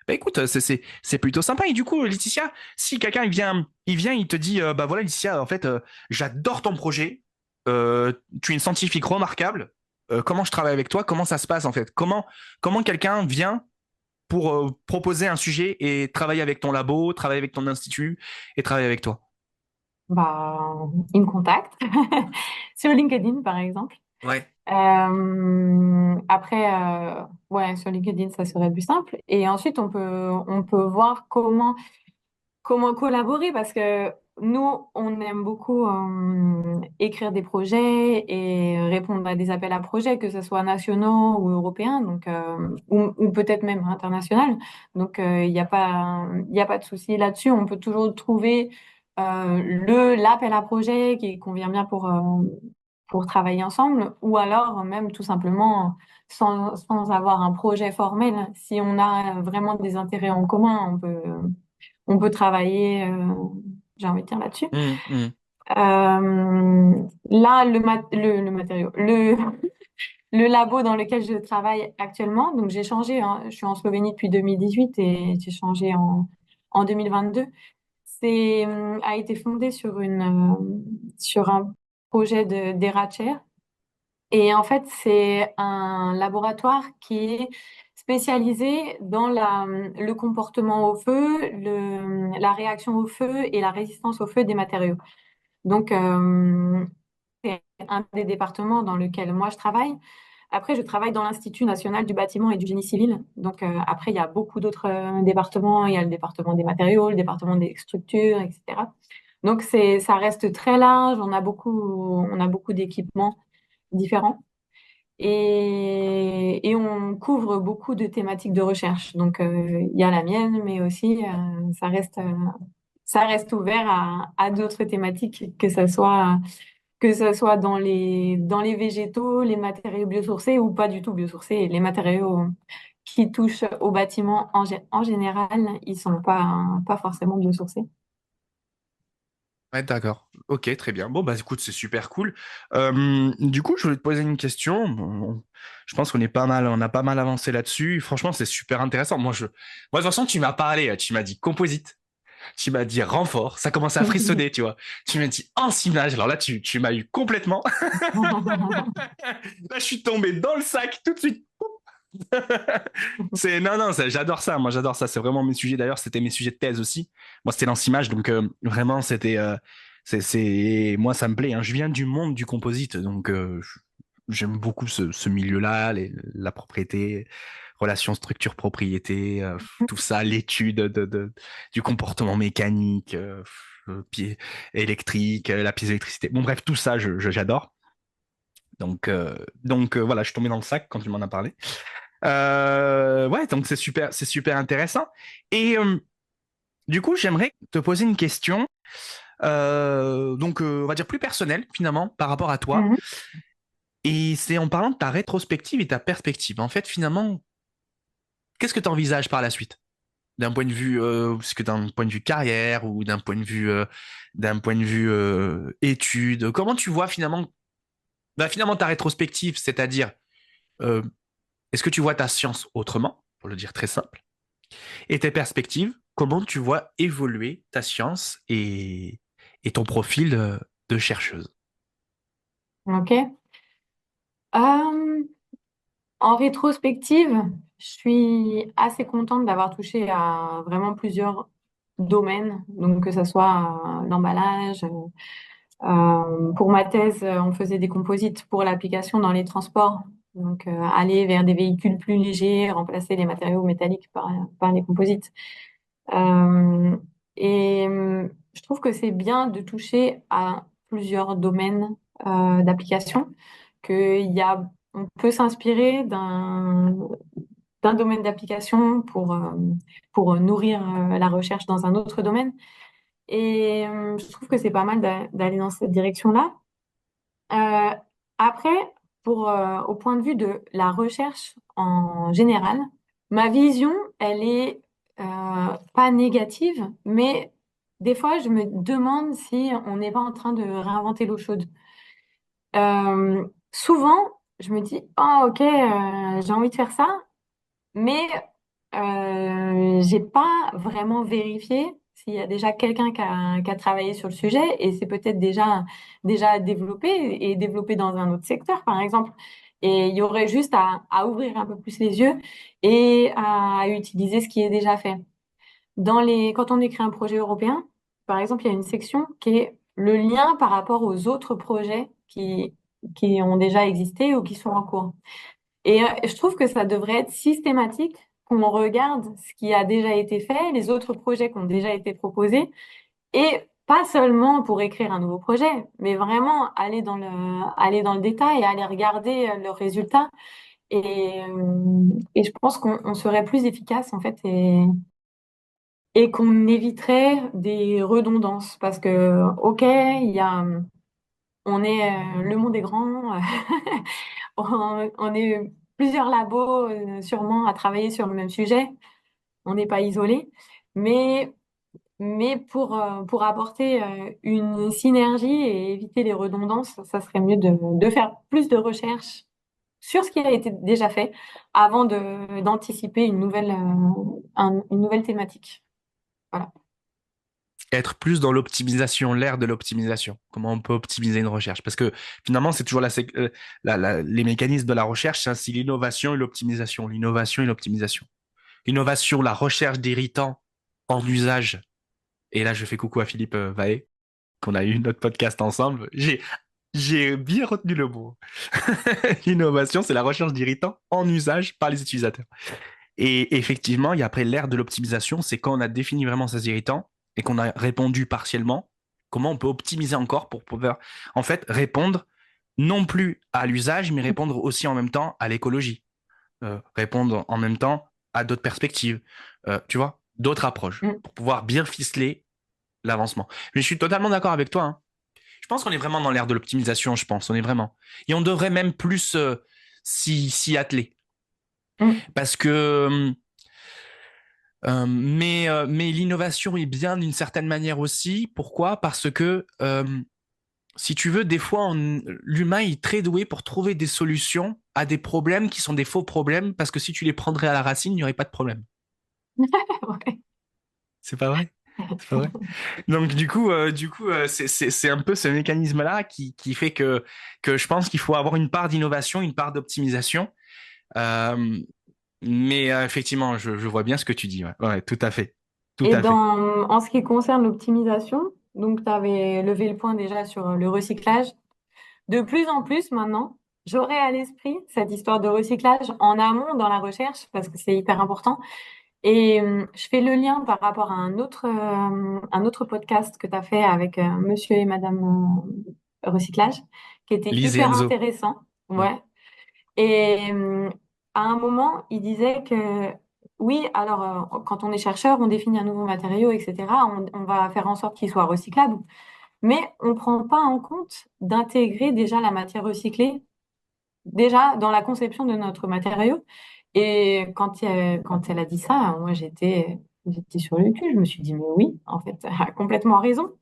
Bah écoute, c'est plutôt sympa. Et du coup, Laetitia, si quelqu'un il te dit, bah voilà, Laetitia, en fait, j'adore ton projet. Tu es une scientifique remarquable. Comment je travaille avec toi? Comment ça se passe en fait? Comment quelqu'un vient pour proposer un sujet et travailler avec ton labo, travailler avec ton institut et travailler avec toi? Bah, ils me contactent sur LinkedIn, par exemple. Ouais. Après, ouais, sur LinkedIn, ça serait plus simple. Et ensuite, on peut voir comment collaborer parce que nous, on aime beaucoup écrire des projets et répondre à des appels à projets, que ce soit nationaux ou européens, donc ou peut-être même international. Donc il y a pas de souci là-dessus. On peut toujours trouver l'appel à projet qui convient bien pour travailler ensemble, ou alors même tout simplement sans avoir un projet formel. Si on a vraiment des intérêts en commun, on peut travailler, j'ai envie de dire là-dessus. Mmh, mmh. Là, le matériau, le labo dans lequel je travaille actuellement, donc j'ai changé, hein, je suis en Slovénie depuis 2018 et j'ai changé en 2022. A été fondé sur un projet d'Eracher. Et en fait, c'est un laboratoire qui est spécialisé dans le comportement au feu, la réaction au feu et la résistance au feu des matériaux. Donc, c'est un des départements dans lequel moi je travaille. Après, je travaille dans l'Institut national du bâtiment et du génie civil. Donc, après, il y a beaucoup d'autres départements. Il y a le département des matériaux, le département des structures, etc. Donc, ça reste très large. On a beaucoup d'équipements différents. Et on couvre beaucoup de thématiques de recherche. Donc, il y a la mienne, mais aussi, ça reste ouvert à d'autres thématiques, que ça soit dans les végétaux, les matériaux biosourcés ou pas du tout biosourcés. Les matériaux qui touchent au bâtiment en général, ils sont pas forcément biosourcés. Ouais, d'accord. Ok, très bien. Bon, bah écoute, c'est super cool. Du coup, je voulais te poser une question. Bon, je pense qu'on est pas mal, on a pas mal avancé là-dessus. Franchement, c'est super intéressant. Moi, de toute façon, tu m'as parlé, tu m'as dit composite, tu m'as dit renfort. Ça commence à frissonner, tu vois. Tu m'as dit ensimage. Alors là, tu m'as eu complètement. Là, je suis tombé dans le sac tout de suite. Non, non, j'adore ça. Moi, j'adore ça. C'est vraiment mes sujets. D'ailleurs, c'était mes sujets de thèse aussi. Moi, c'était l'ensimage. Donc, vraiment, moi, ça me plaît, hein. Je viens du monde du composite. Donc, j'aime beaucoup ce milieu-là, la propriété, relation structure-propriété, tout ça, l'étude du comportement mécanique, pied électrique, la piézoélectricité. Bon, bref, tout ça, j'adore. Donc, voilà, je suis tombé dans le sac quand tu m'en as parlé. Ouais, donc c'est super intéressant. Et du coup, j'aimerais te poser une question, donc on va dire plus personnelle finalement par rapport à toi. Mhm. Et c'est en parlant de ta rétrospective et ta perspective. En fait, finalement, qu'est-ce que tu envisages par la suite? D'un point de vue, est-ce que d'un point de vue carrière ou d'un point de vue études, comment tu vois finalement, bah, finalement ta rétrospective, c'est-à-dire, euh, est-ce que tu vois ta science autrement, pour le dire très simple? Et tes perspectives, comment tu vois évoluer ta science et ton profil de chercheuse? OK. Euh, En rétrospective, je suis assez contente d'avoir touché à vraiment plusieurs domaines, donc que ce soit l'emballage. Pour ma thèse, on faisait des composites pour l'application dans les transports, donc aller vers des véhicules plus légers, remplacer les matériaux métalliques par les composites. Euh, et je trouve que c'est bien de toucher à plusieurs domaines d'application, on peut s'inspirer d'un domaine d'application pour nourrir la recherche dans un autre domaine. Et je trouve que c'est pas mal d'aller dans cette direction-là. Euh, Après, au point de vue de la recherche en général, ma vision, elle est pas négative, mais des fois, je me demande si on n'est pas en train de réinventer l'eau chaude. Souvent, je me dis, ah ok, j'ai envie de faire ça, mais j'ai pas vraiment vérifié s'il y a déjà quelqu'un qui a travaillé sur le sujet et c'est peut-être déjà développé et développé dans un autre secteur, par exemple. Et il y aurait juste à ouvrir un peu plus les yeux et à utiliser ce qui est déjà fait. Quand on écrit un projet européen, par exemple, il y a une section qui est le lien par rapport aux autres projets qui ont déjà existé ou qui sont en cours. Et je trouve que ça devrait être systématique qu'on regarde ce qui a déjà été fait, les autres projets qui ont déjà été proposés, et pas seulement pour écrire un nouveau projet, mais vraiment aller dans le détail, aller regarder leurs résultats. Et je pense qu'on serait plus efficace en fait et qu'on éviterait des redondances parce que ok, le monde est grand. On est plusieurs labos, sûrement, à travailler sur le même sujet. On n'est pas isolés. Mais, mais pour apporter une synergie et éviter les redondances, ça serait mieux de faire plus de recherches sur ce qui a été déjà fait avant d'anticiper une nouvelle thématique. Voilà. Être plus dans l'optimisation, l'ère de l'optimisation. Comment on peut optimiser une recherche? Parce que finalement, c'est toujours les mécanismes de la recherche, c'est l'innovation et l'optimisation. L'innovation et l'optimisation. L'innovation, la recherche d'irritants en usage. Et là, je fais coucou à Philippe Vaé, qu'on a eu notre podcast ensemble. J'ai bien retenu le mot. L'innovation, c'est la recherche d'irritants en usage par les utilisateurs. Et effectivement, il y a après l'ère de l'optimisation, c'est quand on a défini vraiment ces irritants et qu'on a répondu partiellement, comment on peut optimiser encore pour pouvoir, en fait, répondre non plus à l'usage, mais répondre aussi en même temps à l'écologie, répondre en même temps à d'autres perspectives, tu vois, d'autres approches, Mm. pour pouvoir bien ficeler l'avancement. Mais je suis totalement d'accord avec toi, hein. Je pense qu'on est vraiment dans l'ère de l'optimisation, je pense, on est vraiment. Et on devrait même plus s'y atteler. Mm. Parce que mais l'innovation est bien d'une certaine manière aussi. Pourquoi? Parce que si tu veux, des fois, l'humain est très doué pour trouver des solutions à des problèmes qui sont des faux problèmes, parce que si tu les prendrais à la racine, il n'y aurait pas de problème. Ouais. C'est pas vrai? C'est pas vrai? Donc c'est un peu ce mécanisme-là qui fait que je pense qu'il faut avoir une part d'innovation, une part d'optimisation. Euh, mais effectivement, je vois bien ce que tu dis. Ouais, ouais, tout à fait. Tout Et à fait. en ce qui concerne l'optimisation, donc tu avais levé le point déjà sur le recyclage. De plus en plus maintenant, j'aurai à l'esprit cette histoire de recyclage en amont dans la recherche parce que c'est hyper important. Et je fais le lien par rapport à un autre podcast que tu as fait avec Monsieur et Madame Recyclage, qui était Lise et hyper Enzo. intéressant. Mm. Ouais. Et à un moment, il disait que oui, alors quand on est chercheur, on définit un nouveau matériau, etc. On va faire en sorte qu'il soit recyclable, mais on ne prend pas en compte d'intégrer déjà la matière recyclée déjà dans la conception de notre matériau. Et quand elle a dit ça, moi j'étais sur le cul. Je me suis dit, mais oui, en fait, elle a complètement raison.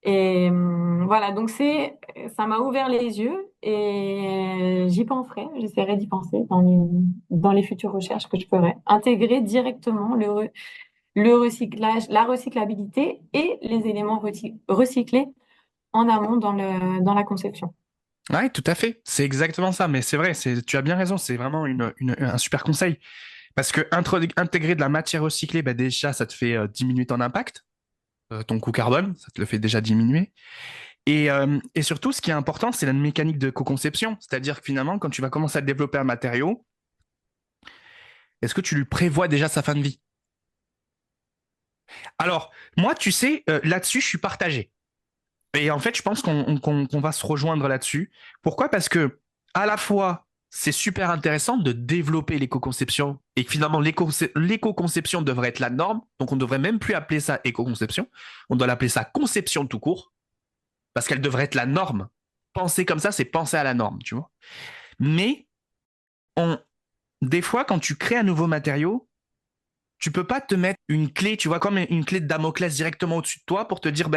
Et voilà, donc ça m'a ouvert les yeux et j'y penserai, j'essaierai d'y penser dans les futures recherches que je ferai. Intégrer directement le recyclage, la recyclabilité et les éléments recyclés en amont dans la conception. Ouais, tout à fait. C'est exactement ça. Mais c'est vrai, tu as bien raison. C'est vraiment un super conseil. Parce que intégrer de la matière recyclée, bah déjà, ça te fait diminuer ton impact, ton coût carbone, ça te le fait déjà diminuer. Et surtout, ce qui est important, c'est la mécanique de co-conception. C'est-à-dire que finalement, quand tu vas commencer à développer un matériau, est-ce que tu lui prévois déjà sa fin de vie? Alors, moi, tu sais, là-dessus, je suis partagé. Et en fait, je pense qu'on va se rejoindre là-dessus. Pourquoi? Parce que, à la fois, c'est super intéressant de développer l'éco-conception et que finalement, l'éco-conception devrait être la norme. Donc, on ne devrait même plus appeler ça éco-conception. On doit l'appeler ça conception tout court parce qu'elle devrait être la norme. Penser comme ça, c'est penser à la norme, tu vois. Mais, on, des fois, quand tu crées un nouveau matériau, tu peux pas te mettre une clé, tu vois, comme une clé de Damoclès directement au-dessus de toi pour te dire,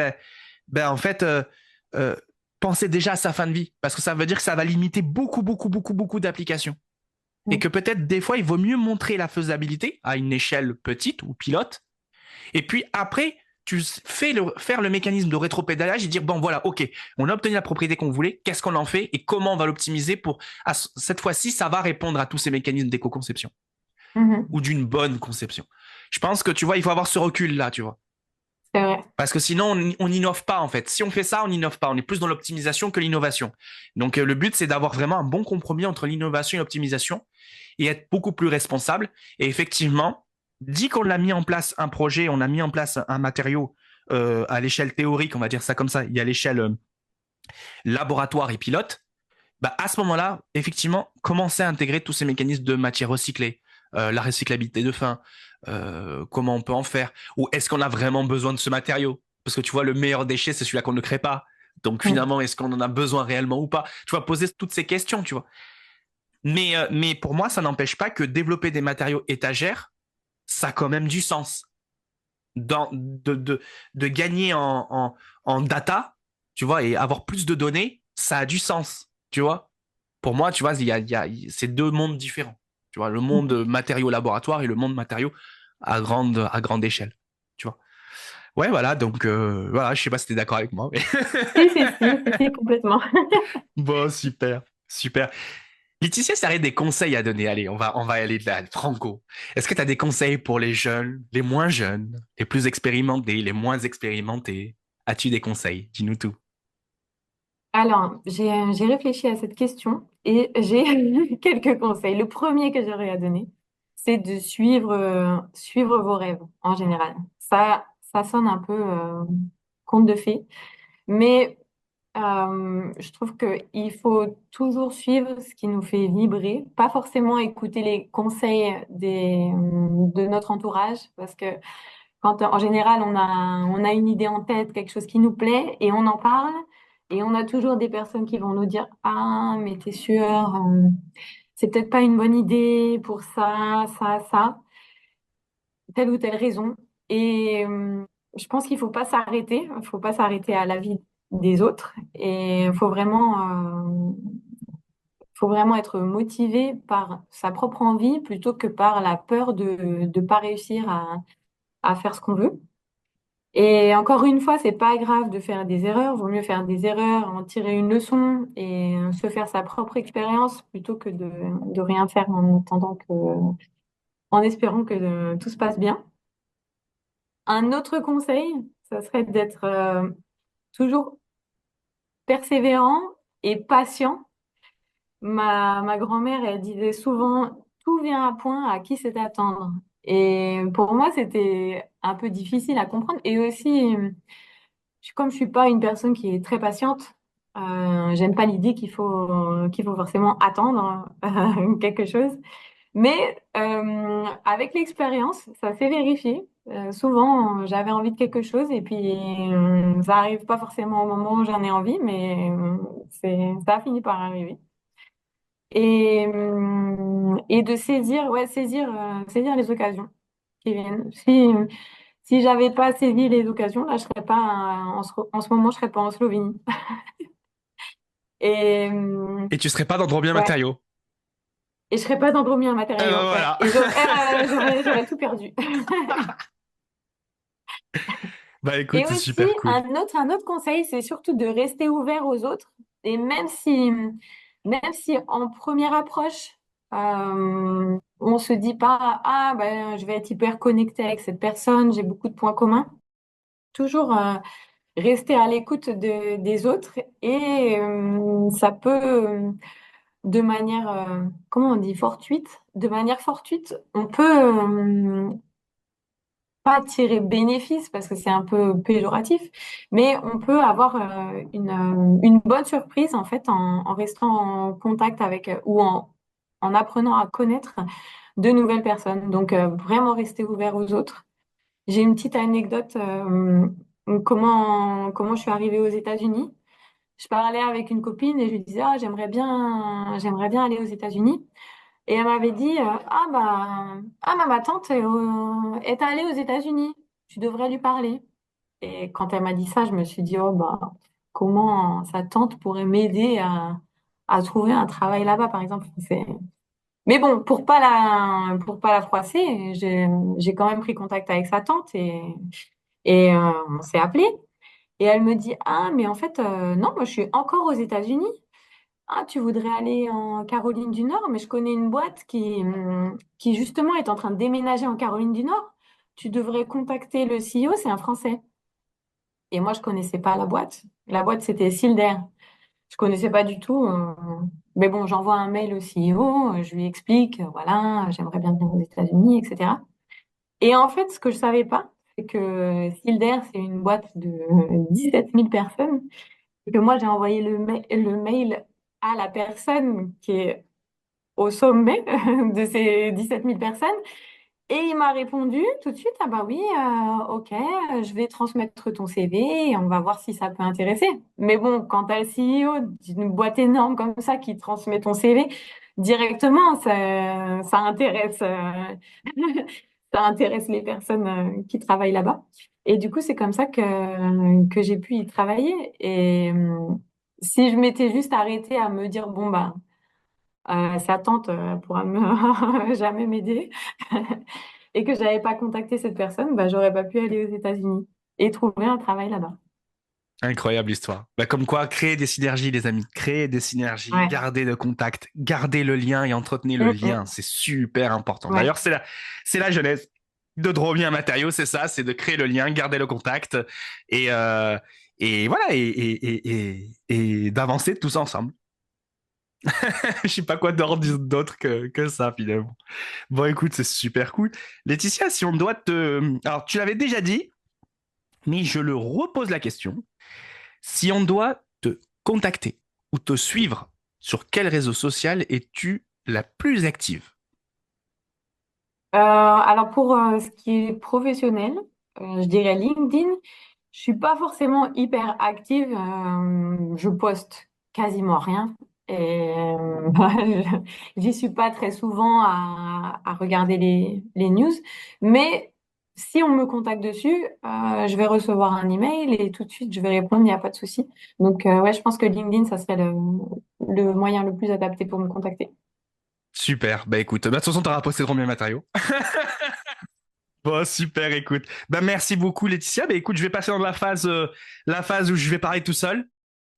en fait, euh, pensez déjà à sa fin de vie, parce que ça veut dire que ça va limiter beaucoup, beaucoup, beaucoup, beaucoup d'applications. Et Mm. que peut-être des fois, il vaut mieux montrer la faisabilité à une échelle petite ou pilote, et puis après, faire le mécanisme de rétropédalage et dire, bon voilà, ok, on a obtenu la propriété qu'on voulait, qu'est-ce qu'on en fait et comment on va l'optimiser pour, cette fois-ci, ça va répondre à tous ces mécanismes d'éco-conception Mhm. ou d'une bonne conception. Je pense que, tu vois, il faut avoir ce recul-là, tu vois. C'est vrai. Parce que sinon, on n'innove pas, en fait. Si on fait ça, on n'innove pas. On est plus dans l'optimisation que l'innovation. Donc, le but, c'est d'avoir vraiment un bon compromis entre l'innovation et l'optimisation et être beaucoup plus responsable. Et effectivement, dit qu'on a mis en place un projet, on a mis en place un matériau à l'échelle théorique, on va dire ça comme ça, il y a l'échelle laboratoire et pilote, bah, à ce moment-là, effectivement, commencer à intégrer tous ces mécanismes de matière recyclée, la recyclabilité de fin, comment on peut en faire, ou est-ce qu'on a vraiment besoin de ce matériau? Parce que tu vois, le meilleur déchet, c'est celui-là qu'on ne crée pas. Donc Mm. finalement, est-ce qu'on en a besoin réellement ou pas? Tu vas poser toutes ces questions, tu vois. Mais pour moi, ça n'empêche pas que développer des matériaux étagères, ça a quand même du sens. De gagner en data, tu vois, et avoir plus de données, ça a du sens, tu vois. Pour moi, tu vois, c'est deux mondes différents. Tu vois, le monde matériaux laboratoire et le monde matériaux à grande échelle. Tu vois. Ouais, voilà, donc voilà, je sais pas si t'es d'accord avec moi, mais Si, si, si, si, si, complètement. bon, super, super. Laetitia, ça aurait des conseils à donner. Allez, on va aller de là, franco. Est-ce que tu as des conseils pour les jeunes, les moins jeunes, les plus expérimentés, les moins expérimentés? As-tu des conseils? Dis-nous tout. Alors, j'ai réfléchi à cette question et j'ai quelques conseils. Le premier que j'aurais à donner, c'est de suivre vos rêves en général. Ça sonne un peu conte de fées, mais je trouve qu'il faut toujours suivre ce qui nous fait vibrer, pas forcément écouter les conseils de notre entourage, parce que quand en général on a une idée en tête, quelque chose qui nous plaît, et on en parle, et on a toujours des personnes qui vont nous dire, ah, mais t'es sûr, c'est peut-être pas une bonne idée pour ça, ça, ça, telle ou telle raison. Et je pense qu'il faut pas s'arrêter à l'avis des autres, et faut vraiment être motivé par sa propre envie plutôt que par la peur de ne pas réussir à faire ce qu'on veut. Et encore une fois, c'est pas grave de faire des erreurs. Vaut mieux faire des erreurs, en tirer une leçon et se faire sa propre expérience plutôt que de rien faire en attendant en espérant que tout se passe bien. Un autre conseil, ça serait d'être toujours persévérant et patient. Ma grand-mère, elle disait souvent, tout vient à point à qui sait attendre. Et pour moi, c'était un peu difficile à comprendre. Et aussi, comme je suis pas une personne qui est très patiente, j'aime pas l'idée qu'il faut forcément attendre quelque chose. Mais avec l'expérience, ça s'est vérifié. Souvent, j'avais envie de quelque chose et puis ça arrive pas forcément au moment où j'en ai envie, mais ça a fini par arriver. Et de saisir, ouais, saisir les occasions qui viennent. Si j'avais pas saisi les occasions, là, je serais pas en ce moment, je serais pas en Slovénie. Et Et tu serais pas dans Drôme Bien ouais, Matériaux. et je serais pas dans Drôme Eh ben matériaux. Ouais, voilà. et j'aurais tout perdu. Bah Et écoute, aussi, super cool. un autre conseil, c'est surtout de rester ouvert aux autres. Et même si en première approche, on se dit pas, ah, ben, je vais être hyper connecté avec cette personne, j'ai beaucoup de points communs. Toujours, rester à l'écoute des autres et ça peut, de manière, comment on dit, fortuite, de manière fortuite, on peut pas tirer bénéfice parce que c'est un peu péjoratif, mais on peut avoir une bonne surprise en fait en restant en contact avec en apprenant à connaître de nouvelles personnes. Donc vraiment rester ouvert aux autres. J'ai une petite anecdote comment je suis arrivée aux États-Unis. Je parlais avec une copine et je lui disais ah j'aimerais bien aller aux États-Unis. Et elle m'avait dit ma tante est allée aux États-Unis. Tu devrais lui parler. Et quand elle m'a dit ça, je me suis dit oh bah comment sa tante pourrait m'aider à trouver un travail là-bas par exemple. Mais bon, pour pas la froisser, j'ai quand même pris contact avec sa tante et on s'est appelé. Et elle me dit ah mais en fait non, moi je suis encore aux États-Unis. Ah, tu voudrais aller en Caroline du Nord, mais je connais une boîte qui justement est en train de déménager en Caroline du Nord. Tu devrais contacter le CEO, c'est un Français. Et moi, je connaissais pas la boîte. La boîte, c'était Silder. Je connaissais pas du tout. Mais bon, j'envoie un mail au CEO, je lui explique, voilà, j'aimerais bien venir aux États-Unis, etc. Et en fait, ce que je savais pas, c'est que Silder, c'est une boîte de 17 000 personnes et que moi, j'ai envoyé le mail à la personne qui est au sommet de ces 17 000 personnes. Et il m'a répondu tout de suite, ah bah oui, ok, je vais transmettre ton CV et on va voir si ça peut intéresser. Mais bon, quand tu as le CEO d'une boîte énorme comme ça qui transmet ton CV, directement, ça intéresse, ça intéresse les personnes qui travaillent là-bas. Et du coup, c'est comme ça que j'ai pu y travailler. Et si je m'étais juste arrêtée à me dire, bon, bah, sa tante pourra jamais m'aider et que j'avais pas contacté cette personne, bah, j'aurais pas pu aller aux États-Unis et trouver un travail là-bas. Incroyable histoire. Bah, comme quoi, créer des synergies, les amis. Créer des synergies, Ouais. garder le contact, garder le lien et entretenir le Mm, lien. mm. C'est super important. Ouais. D'ailleurs, c'est la genèse de Drôme un matériau, c'est ça, c'est de créer le lien, garder le contact et, euh, et voilà, et d'avancer tous ensemble. Je sais pas quoi d'autre que ça, finalement. Bon, écoute, c'est super cool. Laetitia, si on doit te... Alors, tu l'avais déjà dit, mais je le repose la question. Si on doit te contacter ou te suivre, sur quel réseau social es-tu la plus active? Alors pour ce qui est professionnel, je dirais LinkedIn. Je suis pas forcément hyper active. Je poste quasiment rien et j'y suis pas très souvent à regarder les news. Mais si on me contacte dessus, je vais recevoir un email et tout de suite je vais répondre. Il n'y a pas de souci. Donc ouais, je pense que LinkedIn, ça serait le moyen le plus adapté pour me contacter. Super, bah écoute, bah, de toute façon, t'auras posté de bien matériaux. Bon, super, écoute. Bah merci beaucoup, Laetitia. Bah écoute, je vais passer dans la phase où je vais parler tout seul.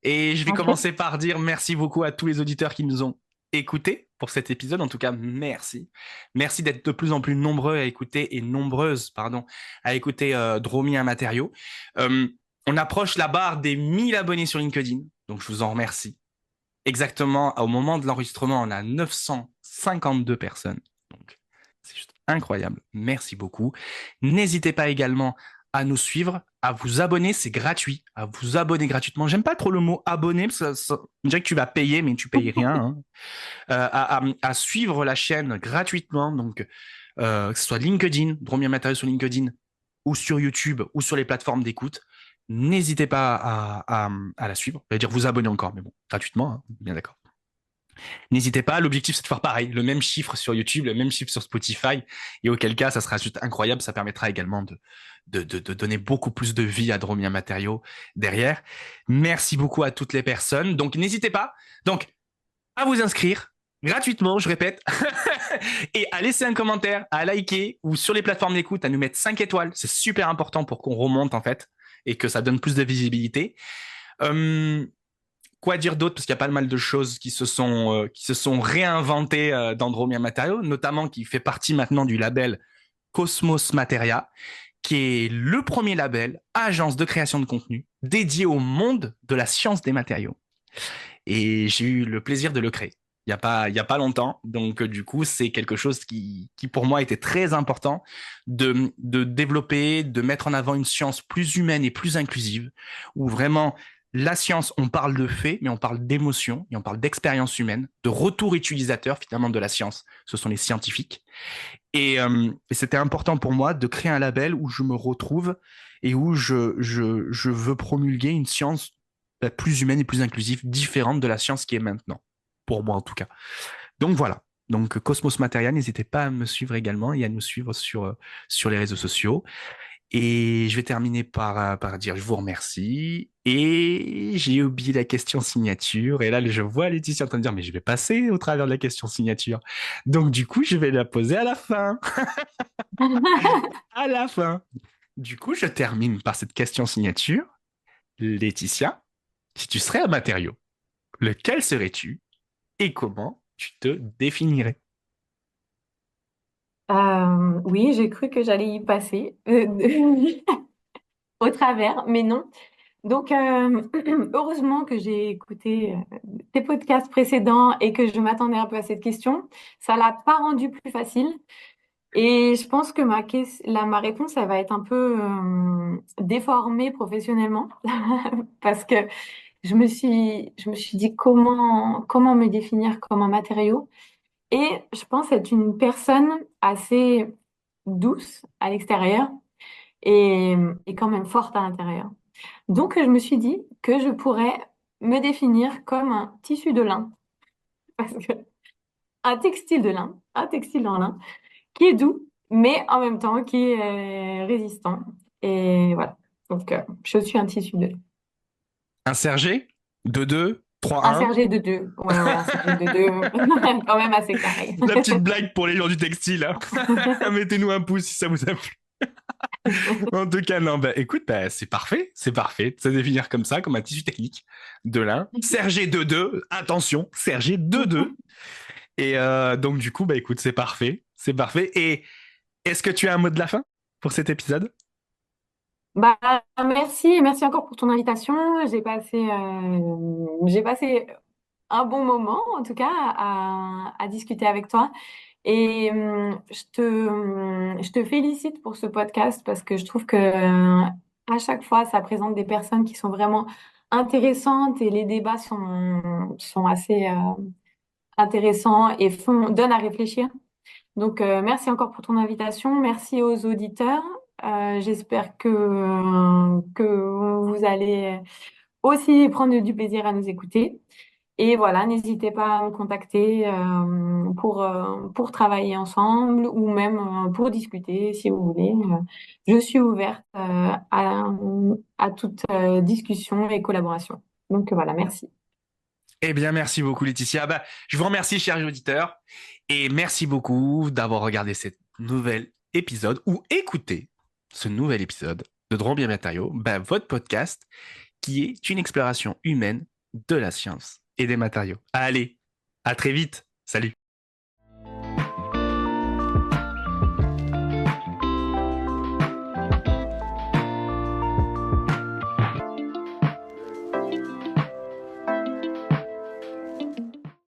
Et je vais Ok. commencer par dire merci beaucoup à tous les auditeurs qui nous ont écoutés pour cet épisode. En tout cas, merci. Merci d'être de plus en plus nombreux à écouter et nombreuses, pardon, à écouter Dromi un matériau. Euh, on approche la barre des 1000 abonnés sur LinkedIn, donc je vous en remercie. Exactement, au moment de l'enregistrement, on a 952 personnes. Donc, c'est juste incroyable. Merci beaucoup. N'hésitez pas également à nous suivre, à vous abonner, c'est gratuit, à vous abonner gratuitement. J'aime pas trop le mot abonner, parce que on dirait que tu vas payer, mais tu payes rien. Hein. À suivre la chaîne gratuitement, donc que ce soit LinkedIn, Dromien Matériel sur LinkedIn, ou sur YouTube, ou sur les plateformes d'écoute. N'hésitez pas à la suivre. Je vais dire vous abonner encore, mais bon, gratuitement, hein, bien d'accord. N'hésitez pas, l'objectif c'est de faire pareil, le même chiffre sur YouTube, le même chiffre sur Spotify, et auquel cas ça sera juste incroyable, ça permettra également de donner beaucoup plus de vie à Dromien Matériaux derrière. Merci beaucoup à toutes les personnes, donc n'hésitez pas donc à vous inscrire gratuitement, je répète, et à laisser un commentaire, à liker, ou sur les plateformes d'écoute, à nous mettre 5 étoiles, c'est super important pour qu'on remonte en fait, et que ça donne plus de visibilité. Euh, Quoi dire d'autre? Parce qu'il y a pas mal de choses qui se sont réinventées dans Dromia Matériaux, notamment qui fait partie maintenant du label Cosmos Materia, qui est le premier label, agence de création de contenu, dédié au monde de la science des matériaux. Et j'ai eu le plaisir de le créer. il y a pas longtemps. Donc, du coup, c'est quelque chose qui, pour moi, était très important de développer, de mettre en avant une science plus humaine et plus inclusive, où vraiment, la science, on parle de faits, mais on parle d'émotions et on parle d'expérience humaine, de retour utilisateur, finalement, de la science. Ce sont les scientifiques. Et c'était important pour moi de créer un label où je me retrouve et où je veux promulguer une science plus humaine et plus inclusive, différente de la science qui est maintenant, pour moi en tout cas. Donc voilà. Donc Cosmos Material, n'hésitez pas à me suivre également et à nous suivre sur les réseaux sociaux. Et je vais terminer par dire je vous remercie. Et j'ai oublié la question signature. Et là, je vois Laetitia en train de dire, mais je vais passer au travers de la question signature. Donc du coup, je vais la poser à la fin. À la fin. Du coup, je termine par cette question signature. Laetitia, si tu serais un matériau, lequel serais-tu et comment tu te définirais? Oui, j'ai cru que j'allais y passer au travers, mais non. Donc, heureusement que j'ai écouté tes podcasts précédents et que je m'attendais un peu à cette question. Ça l'a pas rendu plus facile. Et je pense que ma réponse, elle va être un peu déformée professionnellement parce que je me suis dit comment me définir comme un matériau. Et je pense être une personne assez douce à l'extérieur et, et quand même forte à l'intérieur. Donc, je me suis dit que je pourrais me définir comme un tissu de lin, parce que un textile de lin, un textile en lin, qui est doux, mais en même temps qui est résistant. Et voilà. Donc, je suis un tissu de lin. Un Sergé? 2-2? Un 3-1? sergé de deux. Ouais, ouais, un sergé de deux. Quand même assez carré. La petite blague pour les gens du textile, hein. Mettez-nous un pouce si ça vous a plu. En tout cas, non, bah écoute, bah, c'est parfait, c'est parfait de se définir comme ça, comme un tissu technique de l'un. Sergé 2-2, attention, Sergé 2-2. Et donc du coup, bah écoute, c'est parfait, c'est parfait. Et est-ce que tu as un mot de la fin pour cet épisode? Bah, merci, merci encore pour ton invitation. J'ai passé un bon moment, en tout cas, à discuter avec toi. Et je te félicite pour ce podcast parce que je trouve que à chaque fois, ça présente des personnes qui sont vraiment intéressantes et les débats sont assez intéressants et donnent à réfléchir. Donc, merci encore pour ton invitation. Merci aux auditeurs. J'espère que vous allez aussi prendre du plaisir à nous écouter. Et voilà, n'hésitez pas à me contacter pour travailler ensemble ou même pour discuter si vous voulez. Je suis ouverte à toute discussion et collaboration. Donc voilà, merci. Eh bien, merci beaucoup, Laetitia. Bah, je vous remercie, chers auditeurs, et merci beaucoup d'avoir regardé cet nouvel épisode ou écouté ce nouvel épisode de Drôme Bien Matériaux, bah, votre podcast qui est une exploration humaine de la science et des matériaux. Allez, à très vite. Salut.